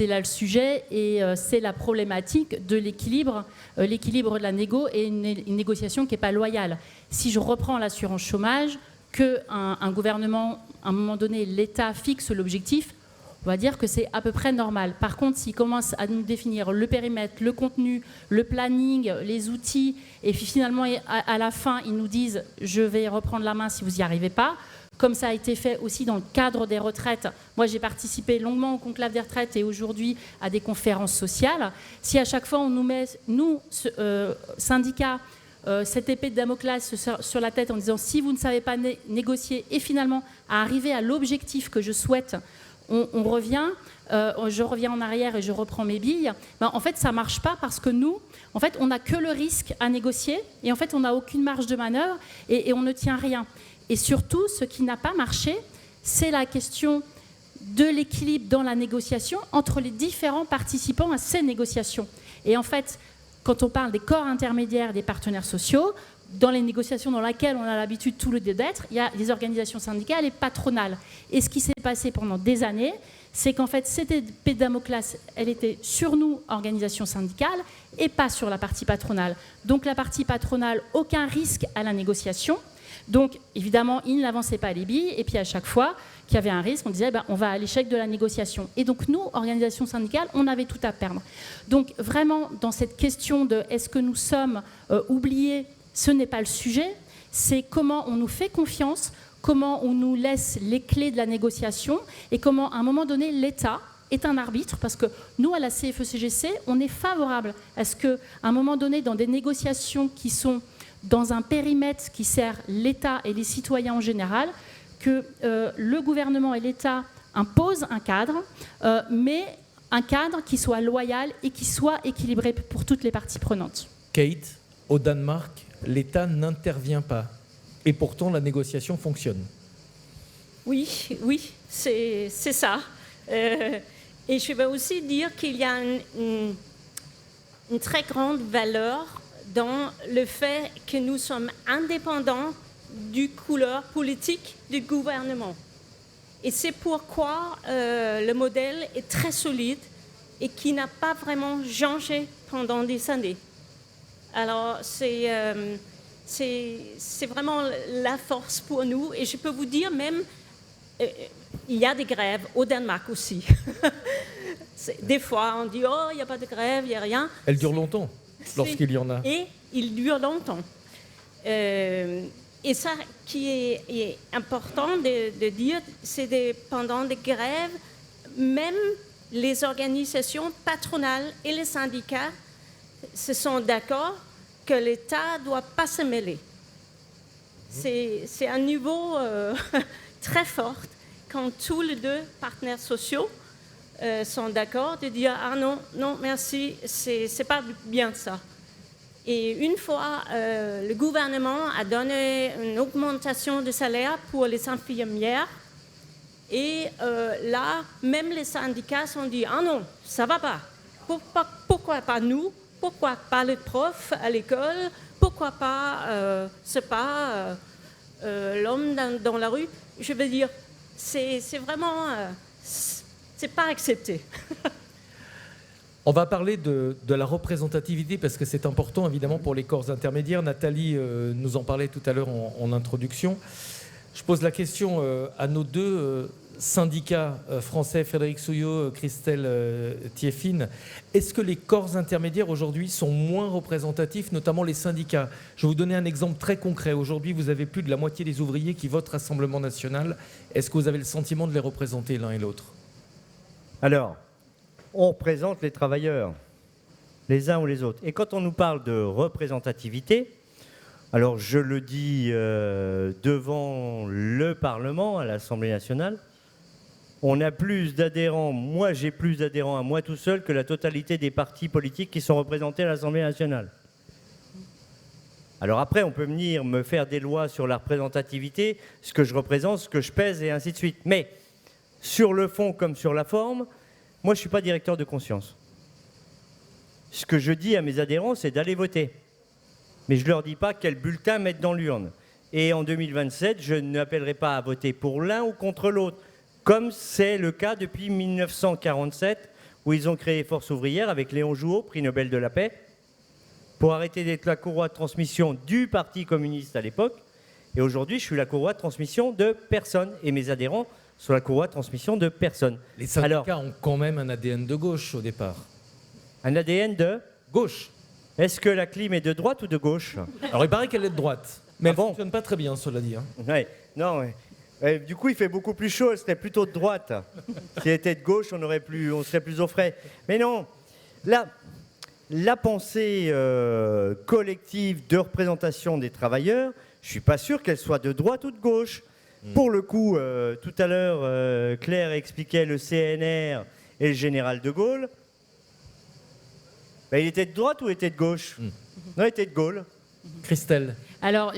[SPEAKER 6] là le sujet et c'est la problématique de l'équilibre de la négo et une négociation qui n'est pas loyale. Si je reprends l'assurance chômage, qu'un gouvernement, à un moment donné, l'État fixe l'objectif, on va dire que c'est à peu près normal. Par contre, s'il commence à nous définir le périmètre, le contenu, le planning, les outils, et puis finalement, à la fin, ils nous disent « je vais reprendre la main si vous n'y arrivez pas », comme ça a été fait aussi dans le cadre des retraites. Moi, j'ai participé longuement au conclave des retraites et aujourd'hui à des conférences sociales. Si à chaque fois, on nous met, nous, syndicats, cette épée de Damoclès sur la tête en disant « si vous ne savez pas négocier » et finalement à arriver à l'objectif que je souhaite, on revient, je reviens en arrière et je reprends mes billes, en fait, ça ne marche pas parce que nous, en fait, on n'a que le risque à négocier et en fait, on n'a aucune marge de manœuvre et on ne tient rien. Et surtout, ce qui n'a pas marché, c'est la question de l'équilibre dans la négociation entre les différents participants à ces négociations. Et en fait, quand on parle des corps intermédiaires des partenaires sociaux, dans les négociations dans lesquelles on a l'habitude tous les deux d'être, il y a les organisations syndicales et patronales. Et ce qui s'est passé pendant des années, c'est qu'en fait, cette épée de Damoclès, elle était sur nous, organisations syndicales, et pas sur la partie patronale. Donc la partie patronale, aucun risque à la négociation. Donc, évidemment, ils n'avançaient pas les billes. Et puis, à chaque fois qu'il y avait un risque, on disait on va à l'échec de la négociation. Et donc, nous, organisations syndicales, on avait tout à perdre. Donc, vraiment, dans cette question de est-ce que nous sommes oubliés, ce n'est pas le sujet. C'est comment on nous fait confiance, comment on nous laisse les clés de la négociation et comment, à un moment donné, l'État est un arbitre. Parce que nous, à la CFE-CGC, on est favorable à ce qu'à un moment donné, dans des négociations qui sont dans un périmètre qui sert l'État et les citoyens en général, que le gouvernement et l'État imposent un cadre, mais un cadre qui soit loyal et qui soit équilibré pour toutes les parties prenantes.
[SPEAKER 1] Kate, au Danemark, l'État n'intervient pas. Et pourtant, la négociation fonctionne.
[SPEAKER 7] Oui, c'est ça. Et je vais aussi dire qu'il y a une très grande valeur dans le fait que nous sommes indépendants du couleur politique du gouvernement. Et c'est pourquoi le modèle est très solide et qui n'a pas vraiment changé pendant des années. Alors, c'est vraiment la force pour nous. Et je peux vous dire même, il y a des grèves au Danemark aussi. Des fois, on dit « oh, il n'y a pas de grève, il n'y a rien ».
[SPEAKER 1] Elles durent longtemps. Lorsqu'il y en a.
[SPEAKER 7] Et il dure longtemps. Et ça qui est important de dire, c'est que pendant des grèves, même les organisations patronales et les syndicats se sont d'accord que l'État ne doit pas se mêler. C'est un niveau très fort quand tous les deux partenaires sociaux sont d'accord de dire « Ah non, non, merci, c'est pas bien ça ». Et une fois, le gouvernement a donné une augmentation de salaire pour les infirmières. Et là, même les syndicats se sont dit « Ah non, ça va pas. Pourquoi pas nous? Pourquoi pas les profs à l'école? Pourquoi pas, l'homme dans la rue ?» Je veux dire, c'est vraiment... c'est pas accepté.
[SPEAKER 1] On va parler de la représentativité parce que c'est important évidemment pour les corps intermédiaires. Nathalie nous en parlait tout à l'heure en introduction. Je pose la question à nos deux syndicats français, Frédéric Souillot, Christelle Thieffine. Est-ce que les corps intermédiaires aujourd'hui sont moins représentatifs, notamment les syndicats? Je vais vous donner un exemple très concret. Aujourd'hui, vous avez plus de la moitié des ouvriers qui votent Rassemblement national. Est-ce que vous avez le sentiment de les représenter l'un et l'autre?
[SPEAKER 5] Alors, on représente les travailleurs, les uns ou les autres. Et quand on nous parle de représentativité, alors je le dis devant le Parlement, à l'Assemblée nationale, on a plus d'adhérents, moi j'ai plus d'adhérents à moi tout seul que la totalité des partis politiques qui sont représentés à l'Assemblée nationale. Alors après, on peut venir me faire des lois sur la représentativité, ce que je représente, ce que je pèse et ainsi de suite. Mais sur le fond comme sur la forme, moi, je ne suis pas directeur de conscience. Ce que je dis à mes adhérents, c'est d'aller voter. Mais je ne leur dis pas quel bulletin mettre dans l'urne. Et en 2027, je n'appellerai pas à voter pour l'un ou contre l'autre, comme c'est le cas depuis 1947, où ils ont créé Force ouvrière avec Léon Jouot, prix Nobel de la paix, pour arrêter d'être la courroie de transmission du Parti communiste à l'époque. Et aujourd'hui, je suis la courroie de transmission de personne. Et mes adhérents sur la courroie de transmission de personnes.
[SPEAKER 1] Les syndicats ont quand même un ADN de gauche au départ.
[SPEAKER 5] Un ADN de
[SPEAKER 1] gauche.
[SPEAKER 5] Est-ce que la clim est de droite ou de gauche?
[SPEAKER 1] Alors il paraît qu'elle est de droite, mais elle ne fonctionne pas très bien, cela dit.
[SPEAKER 5] Ouais. Non, ouais. Du coup, il fait beaucoup plus chaud, elle serait plutôt de droite. Si elle était de gauche, on serait plus au frais. Mais non, la pensée collective de représentation des travailleurs, je ne suis pas sûr qu'elle soit de droite ou de gauche. Pour le coup, tout à l'heure, Claire expliquait le CNR et le général de Gaulle. Ben, il était de droite ou il était de gauche? Non, il était de Gaulle.
[SPEAKER 1] Christelle.
[SPEAKER 6] Alors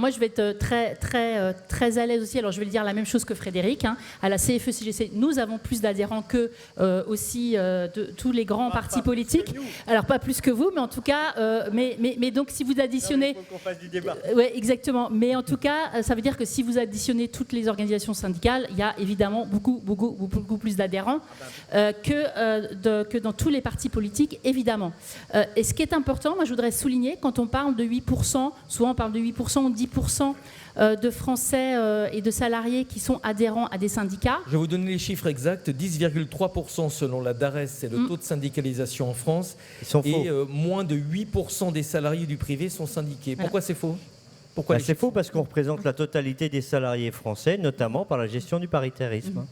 [SPEAKER 6] moi, je vais être très à l'aise aussi. Alors, je vais le dire la même chose que Frédéric. À la CFE-CGC, nous avons plus d'adhérents que aussi de tous les grands partis politiques. Alors, pas plus que vous, mais en tout cas, mais donc si vous additionnez...
[SPEAKER 5] Il faut qu'on fasse du débat.
[SPEAKER 6] Oui, exactement. Mais en tout cas, ça veut dire que si vous additionnez toutes les organisations syndicales, il y a évidemment beaucoup plus d'adhérents que dans tous les partis politiques, évidemment. Et ce qui est important, moi, je voudrais souligner, quand on parle de 8%, souvent on parle de 8% ou 10% de Français et de salariés qui sont adhérents à des syndicats.
[SPEAKER 1] Je vais vous donner les chiffres exacts. 10,3% selon la DARES, c'est le taux de syndicalisation en France. Et moins de 8% des salariés du privé sont syndiqués. Pourquoi c'est faux? Pourquoi
[SPEAKER 5] c'est faux parce qu'on représente la totalité des salariés français, notamment par la gestion du paritarisme.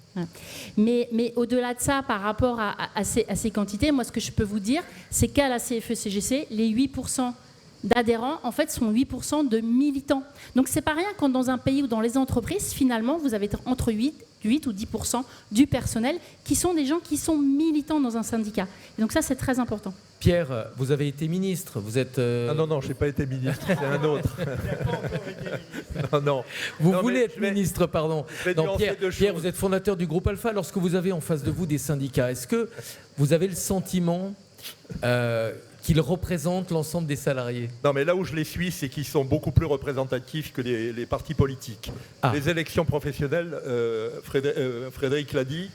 [SPEAKER 6] Mais au-delà de ça, par rapport à ces quantités, moi ce que je peux vous dire, c'est qu'à la CFE-CGC, les 8% d'adhérents, en fait, sont 8% de militants. Donc, c'est pas rien quand dans un pays ou dans les entreprises, finalement, vous avez entre 8 ou 10% du personnel qui sont des gens qui sont militants dans un syndicat. Et donc ça, c'est très important.
[SPEAKER 1] Pierre, vous avez été ministre, vous êtes...
[SPEAKER 4] Non, je n'ai pas été ministre, c'est un autre. Non.
[SPEAKER 1] Vous voulez être ministre, pardon. Non, Pierre, vous êtes fondateur du groupe Alpha. Lorsque vous avez en face de vous des syndicats, est-ce que vous avez le sentiment qu'ils représentent l'ensemble des salariés?
[SPEAKER 4] Non, mais là où je les suis, c'est qu'ils sont beaucoup plus représentatifs que les partis politiques. Les élections professionnelles, Frédéric l'a dit,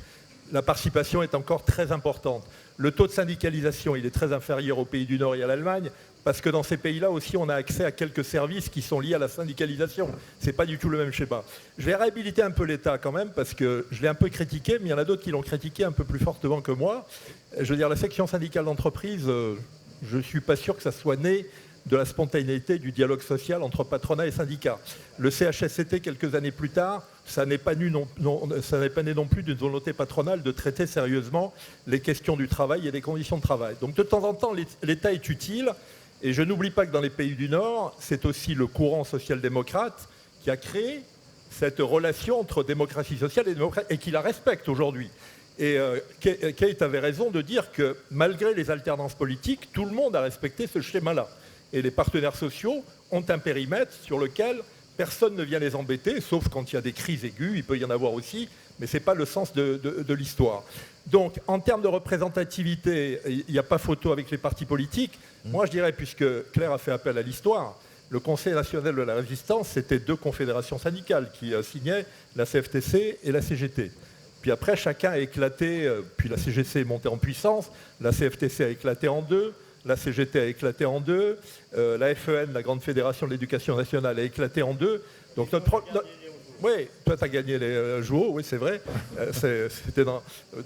[SPEAKER 4] la participation est encore très importante. Le taux de syndicalisation, il est très inférieur aux pays du Nord et à l'Allemagne, parce que dans ces pays-là aussi, on a accès à quelques services qui sont liés à la syndicalisation. Ce n'est pas du tout le même schéma. Je vais réhabiliter un peu l'État quand même, parce que je l'ai un peu critiqué, mais il y en a d'autres qui l'ont critiqué un peu plus fortement que moi. Je veux dire, la section syndicale d'entreprise, je ne suis pas sûr que ça soit né de la spontanéité du dialogue social entre patronat et syndicats. Le CHSCT, quelques années plus tard, ça n'est pas né non plus d'une volonté patronale de traiter sérieusement les questions du travail et des conditions de travail. Donc de temps en temps, l'État est utile, et je n'oublie pas que dans les pays du Nord, c'est aussi le courant social-démocrate qui a créé cette relation entre démocratie sociale et qui la respecte aujourd'hui. Et Kate avait raison de dire que malgré les alternances politiques, tout le monde a respecté ce schéma-là. Et les partenaires sociaux ont un périmètre sur lequel personne ne vient les embêter, sauf quand il y a des crises aiguës, il peut y en avoir aussi, mais ce n'est pas le sens de l'histoire. Donc, en termes de représentativité, il n'y a pas photo avec les partis politiques. Moi, je dirais, puisque Claire a fait appel à l'histoire, le Conseil national de la résistance, c'était 2 confédérations syndicales qui signaient, la CFTC et la CGT. Puis après, chacun a éclaté, puis la CGC est montée en puissance, la CFTC a éclaté en 2, la CGT a éclaté en 2, la FEN, la Grande Fédération de l'Éducation nationale, a éclaté en 2. Donc oui, toi tu as gagné les JO, oui c'est vrai, tu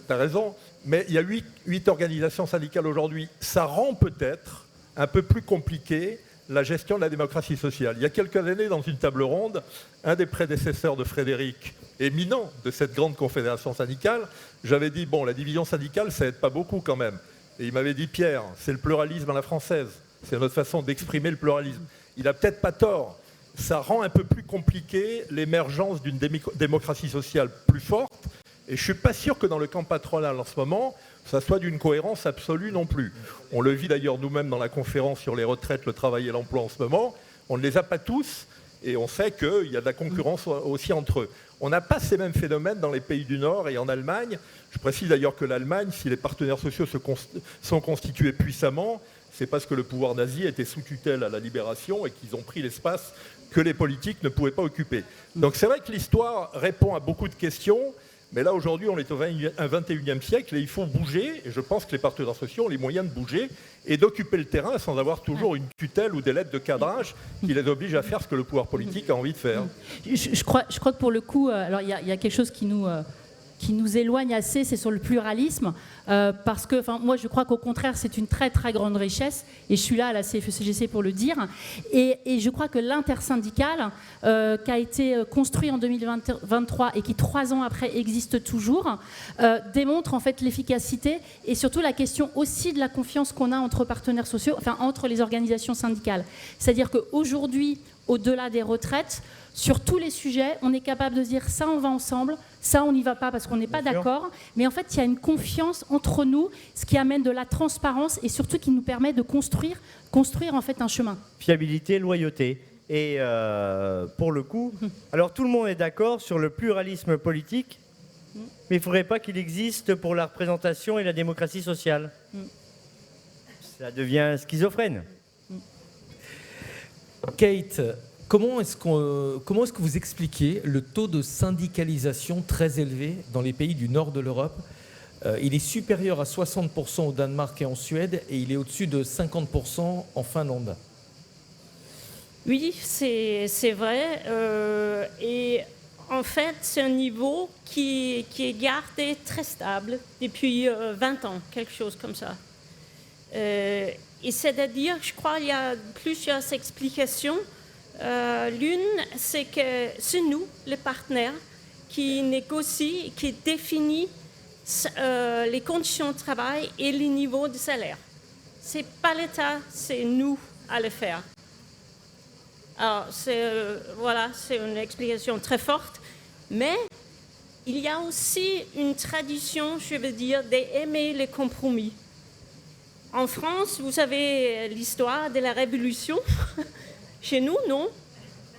[SPEAKER 4] as raison, mais il y a 8 organisations syndicales aujourd'hui. Ça rend peut-être un peu plus compliqué la gestion de la démocratie sociale. Il y a quelques années, dans une table ronde, un des prédécesseurs de Frédéric, éminent de cette grande confédération syndicale, j'avais dit, bon, la division syndicale, ça aide pas beaucoup quand même. Et il m'avait dit, Pierre, c'est le pluralisme à la française, c'est notre façon d'exprimer le pluralisme. Il n'a peut-être pas tort. Ça rend un peu plus compliqué l'émergence d'une démocratie sociale plus forte. Et je ne suis pas sûr que dans le camp patronal en ce moment, ça soit d'une cohérence absolue non plus. On le vit d'ailleurs nous-mêmes dans la conférence sur les retraites, le travail et l'emploi en ce moment. On ne les a pas tous et on sait qu'il y a de la concurrence aussi entre eux. On n'a pas ces mêmes phénomènes dans les pays du Nord et en Allemagne. Je précise d'ailleurs que l'Allemagne, si les partenaires sociaux sont constitués puissamment, c'est parce que le pouvoir nazi était sous tutelle à la Libération et qu'ils ont pris l'espace que les politiques ne pouvaient pas occuper. Donc c'est vrai que l'histoire répond à beaucoup de questions, mais là aujourd'hui on est au 21e siècle et il faut bouger, et je pense que les partenaires sociaux ont les moyens de bouger et d'occuper le terrain sans avoir toujours une tutelle ou des lettres de cadrage qui les obligent à faire ce que le pouvoir politique a envie de faire.
[SPEAKER 6] Je crois que pour le coup, alors il y a quelque chose qui nous éloigne assez, c'est sur le pluralisme, parce que moi je crois qu'au contraire c'est une très très grande richesse, et je suis là à la CFE-CGC pour le dire, et je crois que l'intersyndical qui a été construit en 2023 et qui 3 ans après existe toujours, démontre en fait l'efficacité et surtout la question aussi de la confiance qu'on a entre partenaires sociaux, enfin entre les organisations syndicales. C'est-à-dire qu'aujourd'hui, au-delà des retraites, sur tous les sujets, on est capable de dire ça on va ensemble, ça on n'y va pas parce qu'on n'est pas d'accord, mais en fait il y a une confiance entre nous, ce qui amène de la transparence et surtout qui nous permet de construire en fait un chemin.
[SPEAKER 5] Fiabilité, loyauté. Et pour le coup, alors tout le monde est d'accord sur le pluralisme politique, mais il ne faudrait pas qu'il existe pour la représentation et la démocratie sociale. Ça devient schizophrène.
[SPEAKER 1] Kate, comment est-ce que vous expliquez le taux de syndicalisation très élevé dans les pays du nord de l'Europe ? Il est supérieur à 60% au Danemark et en Suède, et il est au-dessus de 50% en Finlande.
[SPEAKER 7] Oui, c'est vrai. Et en fait, c'est un niveau qui est gardé très stable depuis 20 ans, quelque chose comme ça. Et c'est-à-dire, je crois qu'il y a plusieurs explications. L'une, c'est que c'est nous, les partenaires, qui négocient, qui définissent les conditions de travail et les niveaux de salaire. Ce n'est pas l'État, c'est nous à le faire. Alors, c'est une explication très forte, mais il y a aussi une tradition, je veux dire, d'aimer les compromis. En France, vous savez l'histoire de la Révolution. Chez nous, non.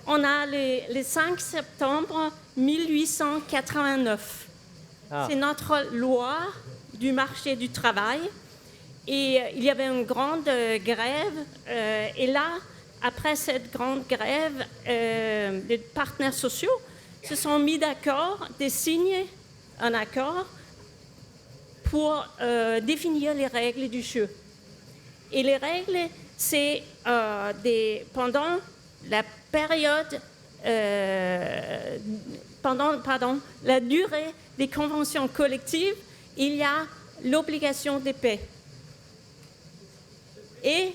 [SPEAKER 7] On a le 5 septembre 1889. C'est notre loi du marché du travail. Et il y avait une grande grève. Et là, après cette grande grève, les partenaires sociaux se sont mis d'accord de signer un accord pour définir les règles du jeu. Et les règles, c'est pendant la période, pendant la durée des conventions collectives, il y a l'obligation de paix. Et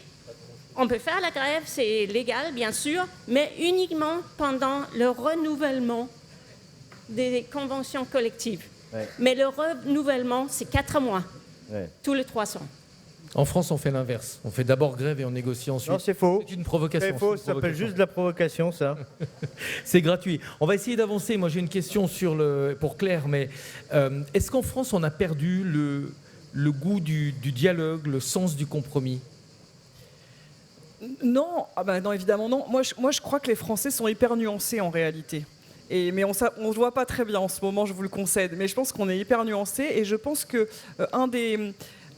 [SPEAKER 7] on peut faire la grève, c'est légal bien sûr, mais uniquement pendant le renouvellement des conventions collectives. Ouais. Mais le renouvellement, c'est 4 mois, tous les 300.
[SPEAKER 1] En France, on fait l'inverse. On fait d'abord grève et on négocie ensuite.
[SPEAKER 5] Non, c'est faux.
[SPEAKER 1] C'est une provocation.
[SPEAKER 5] C'est faux, ça s'appelle juste de la provocation, ça.
[SPEAKER 1] C'est gratuit. On va essayer d'avancer. Moi, j'ai une question pour Claire, mais est-ce qu'en France, on a perdu le goût du dialogue, le sens du compromis ?
[SPEAKER 3] Non, non, évidemment non. Moi, je crois que les Français sont hyper nuancés en réalité. Mais on ne voit pas très bien en ce moment, je vous le concède. Mais je pense qu'on est hyper nuancés et je pense que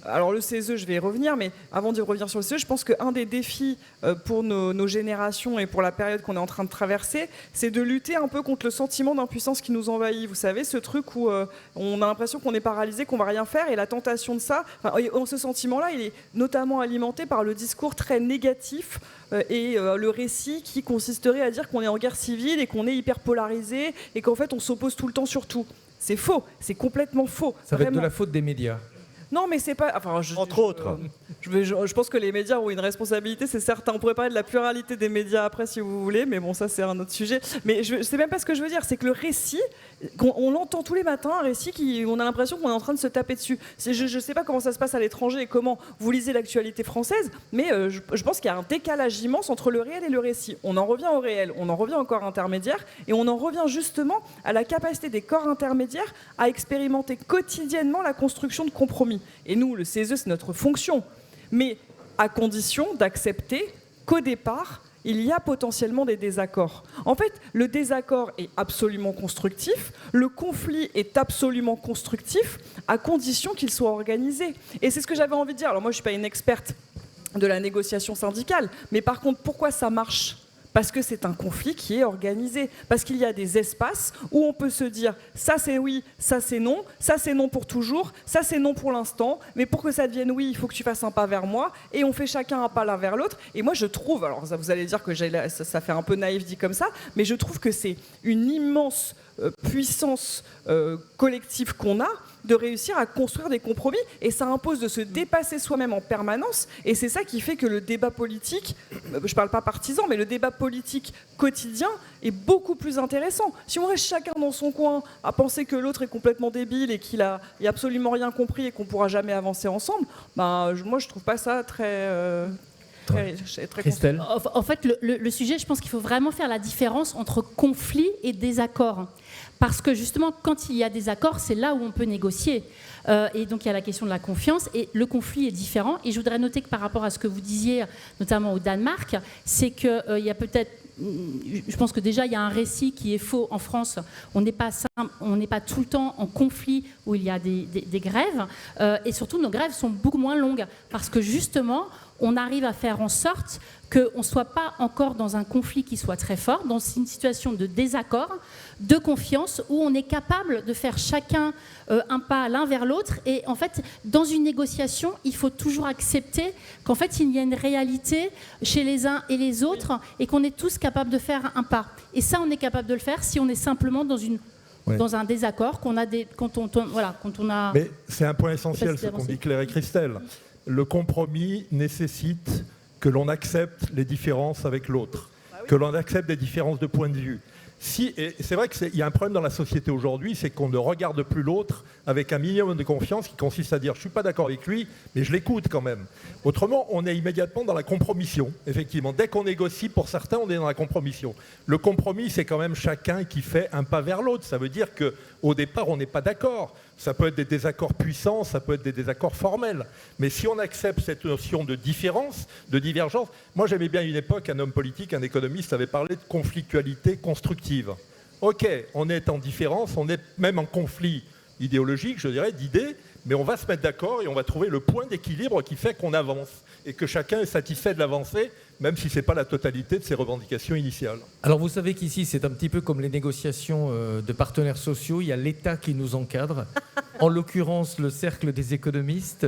[SPEAKER 3] alors le CESE, je vais y revenir, mais avant de revenir sur le CESE, je pense qu'un des défis pour nos générations et pour la période qu'on est en train de traverser, c'est de lutter un peu contre le sentiment d'impuissance qui nous envahit. Vous savez, ce truc où on a l'impression qu'on est paralysé, qu'on ne va rien faire, et la tentation de ça, ce sentiment-là, il est notamment alimenté par le discours très négatif et le récit qui consisterait à dire qu'on est en guerre civile et qu'on est hyper polarisé et qu'en fait on s'oppose tout le temps sur tout. C'est faux, c'est complètement faux.
[SPEAKER 1] Ça va être de la faute des médias.
[SPEAKER 3] Non, mais c'est pas. Enfin,
[SPEAKER 5] Entre autres.
[SPEAKER 3] Je pense que les médias ont une responsabilité, c'est certain. On pourrait parler de la pluralité des médias après, si vous voulez, mais bon, ça, c'est un autre sujet. Mais c'est même pas ce que je veux dire. C'est que le récit, on l'entend tous les matins, un récit on a l'impression qu'on est en train de se taper dessus. Je sais pas comment ça se passe à l'étranger et comment vous lisez l'actualité française, mais je pense qu'il y a un décalage immense entre le réel et le récit. On en revient au réel, on en revient au corps intermédiaire, et on en revient justement à la capacité des corps intermédiaires à expérimenter quotidiennement la construction de compromis. Et nous, le CESE, c'est notre fonction. Mais à condition d'accepter qu'au départ, il y a potentiellement des désaccords. En fait, le désaccord est absolument constructif, le conflit est absolument constructif, à condition qu'il soit organisé. Et c'est ce que j'avais envie de dire. Alors moi, je ne suis pas une experte de la négociation syndicale, mais par contre, pourquoi ça marche ? Parce que c'est un conflit qui est organisé. Parce qu'il y a des espaces où on peut se dire ça c'est oui, ça c'est non pour toujours, ça c'est non pour l'instant, mais pour que ça devienne oui, il faut que tu fasses un pas vers moi, et on fait chacun un pas l'un vers l'autre. Et moi je trouve, alors ça, vous allez dire que ça fait un peu naïf dit comme ça, mais je trouve que c'est une immense puissance collective qu'on a de réussir à construire des compromis, et ça impose de se dépasser soi-même en permanence, et c'est ça qui fait que le débat politique, je parle pas partisan, mais le débat politique quotidien est beaucoup plus intéressant. Si on reste chacun dans son coin à penser que l'autre est complètement débile et qu'il a absolument rien compris et qu'on pourra jamais avancer ensemble, moi je trouve pas ça très
[SPEAKER 1] Christelle.
[SPEAKER 6] En fait, le sujet, je pense qu'il faut vraiment faire la différence entre conflit et désaccord. Parce que justement, quand il y a des accords, c'est là où on peut négocier. Et donc, il y a la question de la confiance. Et le conflit est différent. Et je voudrais noter que par rapport à ce que vous disiez, notamment au Danemark, c'est qu'il y a peut-être... Je pense que déjà, il y a un récit qui est faux en France. On n'est pas tout le temps en conflit où il y a des grèves. Et surtout, nos grèves sont beaucoup moins longues. Parce que justement, on arrive à faire en sorte qu'on ne soit pas encore dans un conflit qui soit très fort, dans une situation de désaccord, de confiance, où on est capable de faire chacun un pas l'un vers l'autre. Et en fait, dans une négociation, il faut toujours accepter qu'en fait, il y a une réalité chez les uns et les autres, et qu'on est tous capables de faire un pas. Et ça, on est capable de le faire si on est simplement dans un désaccord, quand on a...
[SPEAKER 4] Mais c'est un point essentiel, ce qu'ont dit Claire et Christelle. Le compromis nécessite que l'on accepte les différences avec l'autre, que l'on accepte des différences de point de vue. Et c'est vrai qu'il y a un problème dans la société aujourd'hui, c'est qu'on ne regarde plus l'autre avec un minimum de confiance qui consiste à dire « je ne suis pas d'accord avec lui, mais je l'écoute quand même ». Autrement, on est immédiatement dans la compromission, effectivement. Dès qu'on négocie, pour certains, on est dans la compromission. Le compromis, c'est quand même chacun qui fait un pas vers l'autre. Ça veut dire qu'au départ, on n'est pas d'accord. Ça peut être des désaccords puissants, ça peut être des désaccords formels. Mais si on accepte cette notion de différence, de divergence... Moi, j'aimais bien une époque, un homme politique, un économiste avait parlé de conflictualité constructive. Ok, on est en différence, on est même en conflit idéologique, je dirais, d'idées, mais on va se mettre d'accord et on va trouver le point d'équilibre qui fait qu'on avance et que chacun est satisfait de l'avancée, même si ce n'est pas la totalité de ses revendications initiales.
[SPEAKER 1] Alors vous savez qu'ici, c'est un petit peu comme les négociations de partenaires sociaux, il y a l'État qui nous encadre, en l'occurrence le cercle des économistes.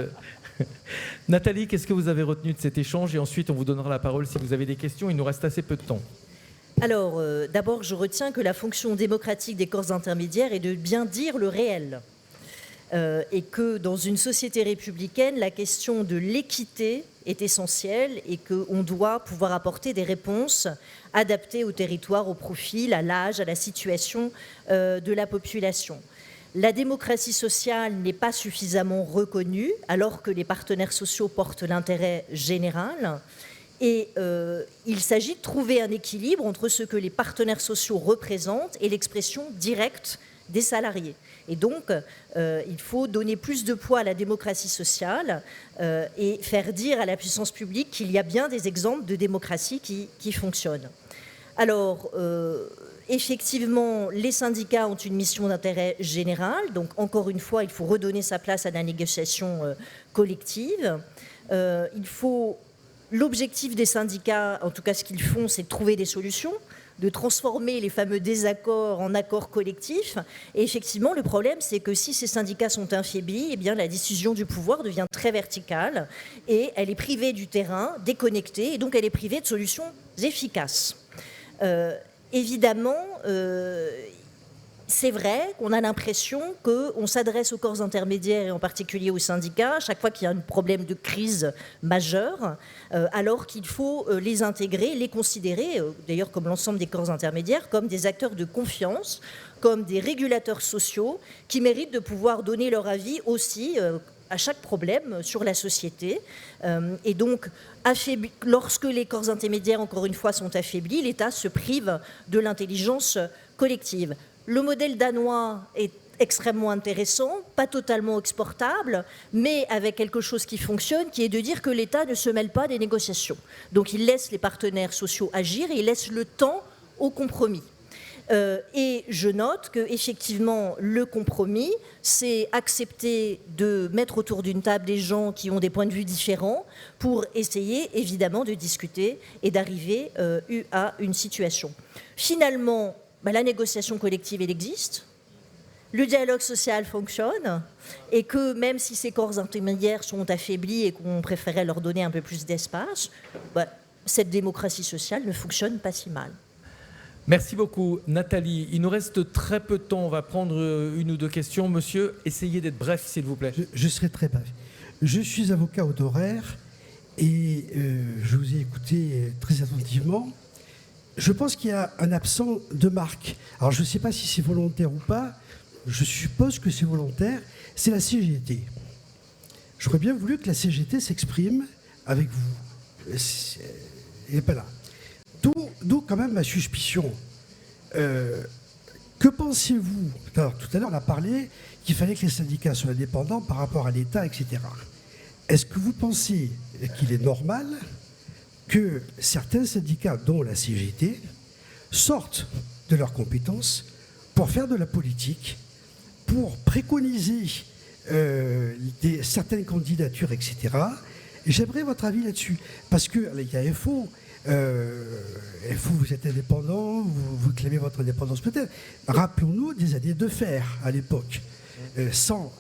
[SPEAKER 1] Nathalie, qu'est-ce que vous avez retenu de cet échange? Et ensuite, on vous donnera la parole si vous avez des questions, il nous reste assez peu de temps.
[SPEAKER 2] Alors, d'abord, je retiens que la fonction démocratique des corps intermédiaires est de bien dire le réel. Et que dans une société républicaine, la question de l'équité est essentielle et qu'on doit pouvoir apporter des réponses adaptées au territoire, au profil, à l'âge, à la situation de la population. La démocratie sociale n'est pas suffisamment reconnue alors que les partenaires sociaux portent l'intérêt général. Et il s'agit de trouver un équilibre entre ce que les partenaires sociaux représentent et l'expression directe des salariés. Et donc, il faut donner plus de poids à la démocratie sociale et faire dire à la puissance publique qu'il y a bien des exemples de démocratie qui fonctionnent. Alors, effectivement, les syndicats ont une mission d'intérêt général. Donc, encore une fois, il faut redonner sa place à la négociation collective. L'objectif des syndicats, en tout cas ce qu'ils font, c'est de trouver des solutions, de transformer les fameux désaccords en accords collectifs. Et effectivement, le problème, c'est que si ces syndicats sont affaiblis, eh bien, la décision du pouvoir devient très verticale et elle est privée du terrain, déconnectée, et donc elle est privée de solutions efficaces. Évidemment, c'est vrai qu'on a l'impression qu'on s'adresse aux corps intermédiaires et en particulier aux syndicats chaque fois qu'il y a un problème de crise majeure, alors qu'il faut les intégrer, les considérer, d'ailleurs comme l'ensemble des corps intermédiaires, comme des acteurs de confiance, comme des régulateurs sociaux qui méritent de pouvoir donner leur avis aussi à chaque problème sur la société. Et donc, lorsque les corps intermédiaires, encore une fois, sont affaiblis, l'État se prive de l'intelligence collective. Le modèle danois est extrêmement intéressant, pas totalement exportable, mais avec quelque chose qui fonctionne, qui est de dire que l'État ne se mêle pas des négociations. Donc il laisse les partenaires sociaux agir et il laisse le temps au compromis. Et je note qu'effectivement, le compromis, c'est accepter de mettre autour d'une table des gens qui ont des points de vue différents pour essayer, évidemment, de discuter et d'arriver à une situation. Finalement, la négociation collective, elle existe, le dialogue social fonctionne, et que même si ces corps intermédiaires sont affaiblis et qu'on préférait leur donner un peu plus d'espace, cette démocratie sociale ne fonctionne pas si mal.
[SPEAKER 1] Merci beaucoup, Nathalie. Il nous reste très peu de temps. On va prendre une ou deux questions. Monsieur, essayez d'être bref, s'il vous plaît.
[SPEAKER 8] Je serai très bref. Je suis avocat honoraire et je vous ai écouté très attentivement. Je pense qu'il y a un absent de marque. Alors, je ne sais pas si c'est volontaire ou pas. Je suppose que c'est volontaire. C'est la CGT. J'aurais bien voulu que la CGT s'exprime avec vous. Elle n'est pas là. D'où quand même ma suspicion. Que pensez-vous? Alors, tout à l'heure, on a parlé qu'il fallait que les syndicats soient indépendants par rapport à l'État, etc. Est-ce que vous pensez qu'il est normal que certains syndicats, dont la CGT, sortent de leurs compétences pour faire de la politique, pour préconiser certaines candidatures, etc. Et j'aimerais votre avis là-dessus. Parce qu'il y a FO, vous êtes indépendant, vous claimez votre indépendance peut-être. Rappelons-nous des années de fer à l'époque. Sans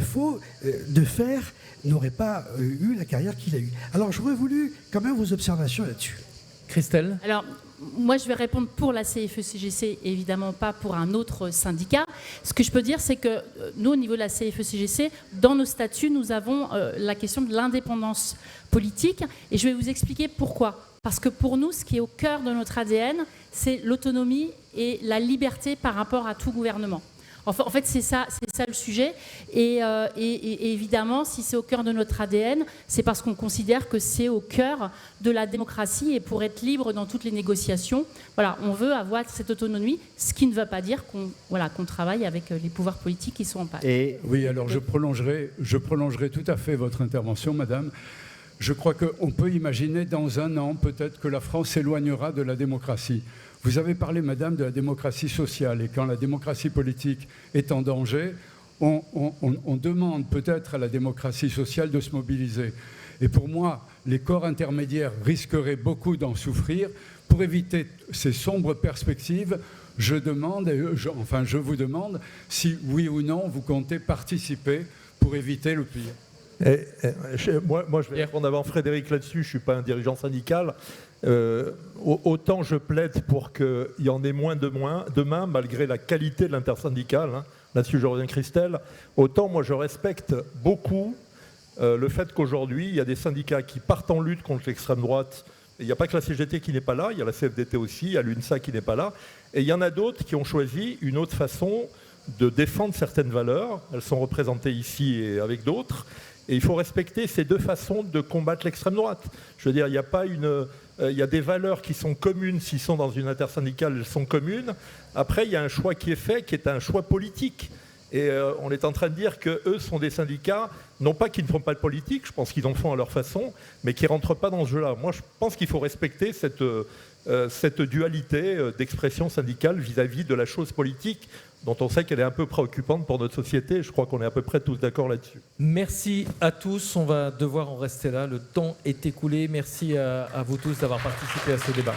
[SPEAKER 8] FO, de fer n'aurait pas eu la carrière qu'il a eue. Alors j'aurais voulu quand même vos observations là-dessus.
[SPEAKER 1] Christelle?
[SPEAKER 6] Alors, moi, je vais répondre pour la CFE-CGC, évidemment pas pour un autre syndicat. Ce que je peux dire, c'est que nous, au niveau de la CFE-CGC, dans nos statuts, nous avons la question de l'indépendance politique. Et je vais vous expliquer pourquoi. Parce que pour nous, ce qui est au cœur de notre ADN, c'est l'autonomie et la liberté par rapport à tout gouvernement. En fait, c'est ça le sujet. Et évidemment, si c'est au cœur de notre ADN, c'est parce qu'on considère que c'est au cœur de la démocratie. Et pour être libre dans toutes les négociations, voilà, on veut avoir cette autonomie, ce qui ne veut pas dire qu'on travaille avec les pouvoirs politiques qui sont en place.
[SPEAKER 9] Oui, alors je prolongerai tout à fait votre intervention, madame. Je crois qu'on peut imaginer dans un an, peut-être, que la France s'éloignera de la démocratie. Vous avez parlé, madame, de la démocratie sociale. Et quand la démocratie politique est en danger, on demande peut-être à la démocratie sociale de se mobiliser. Et pour moi, les corps intermédiaires risqueraient beaucoup d'en souffrir. Pour éviter ces sombres perspectives, je vous demande si, oui ou non, vous comptez participer pour éviter le pire.
[SPEAKER 4] Moi, je vais répondre avant Frédéric là-dessus. Je ne suis pas un dirigeant syndical. Autant je plaide pour qu'il y en ait moins demain, malgré la qualité de l'intersyndicale. Là-dessus, je reviens Christelle. Autant moi, je respecte beaucoup le fait qu'aujourd'hui, il y a des syndicats qui partent en lutte contre l'extrême droite. Il n'y a pas que la CGT qui n'est pas là, il y a la CFDT aussi, il y a l'UNSA qui n'est pas là. Et il y en a d'autres qui ont choisi une autre façon de défendre certaines valeurs. Elles sont représentées ici et avec d'autres. Et il faut respecter ces deux façons de combattre l'extrême droite. Je veux dire, il n'y a pas il y a des valeurs qui sont communes. S'ils sont dans une intersyndicale, elles sont communes. Après, il y a un choix qui est fait, qui est un choix politique. Et on est en train de dire qu'eux sont des syndicats, non pas qu'ils ne font pas de politique, je pense qu'ils en font à leur façon, mais qui ne rentrent pas dans ce jeu-là. Moi, je pense qu'il faut respecter cette dualité d'expression syndicale vis-à-vis de la chose politique, dont on sait qu'elle est un peu préoccupante pour notre société. Je crois qu'on est à peu près tous d'accord là-dessus.
[SPEAKER 1] Merci à tous. On va devoir en rester là. Le temps est écoulé. Merci à vous tous d'avoir participé à ce débat.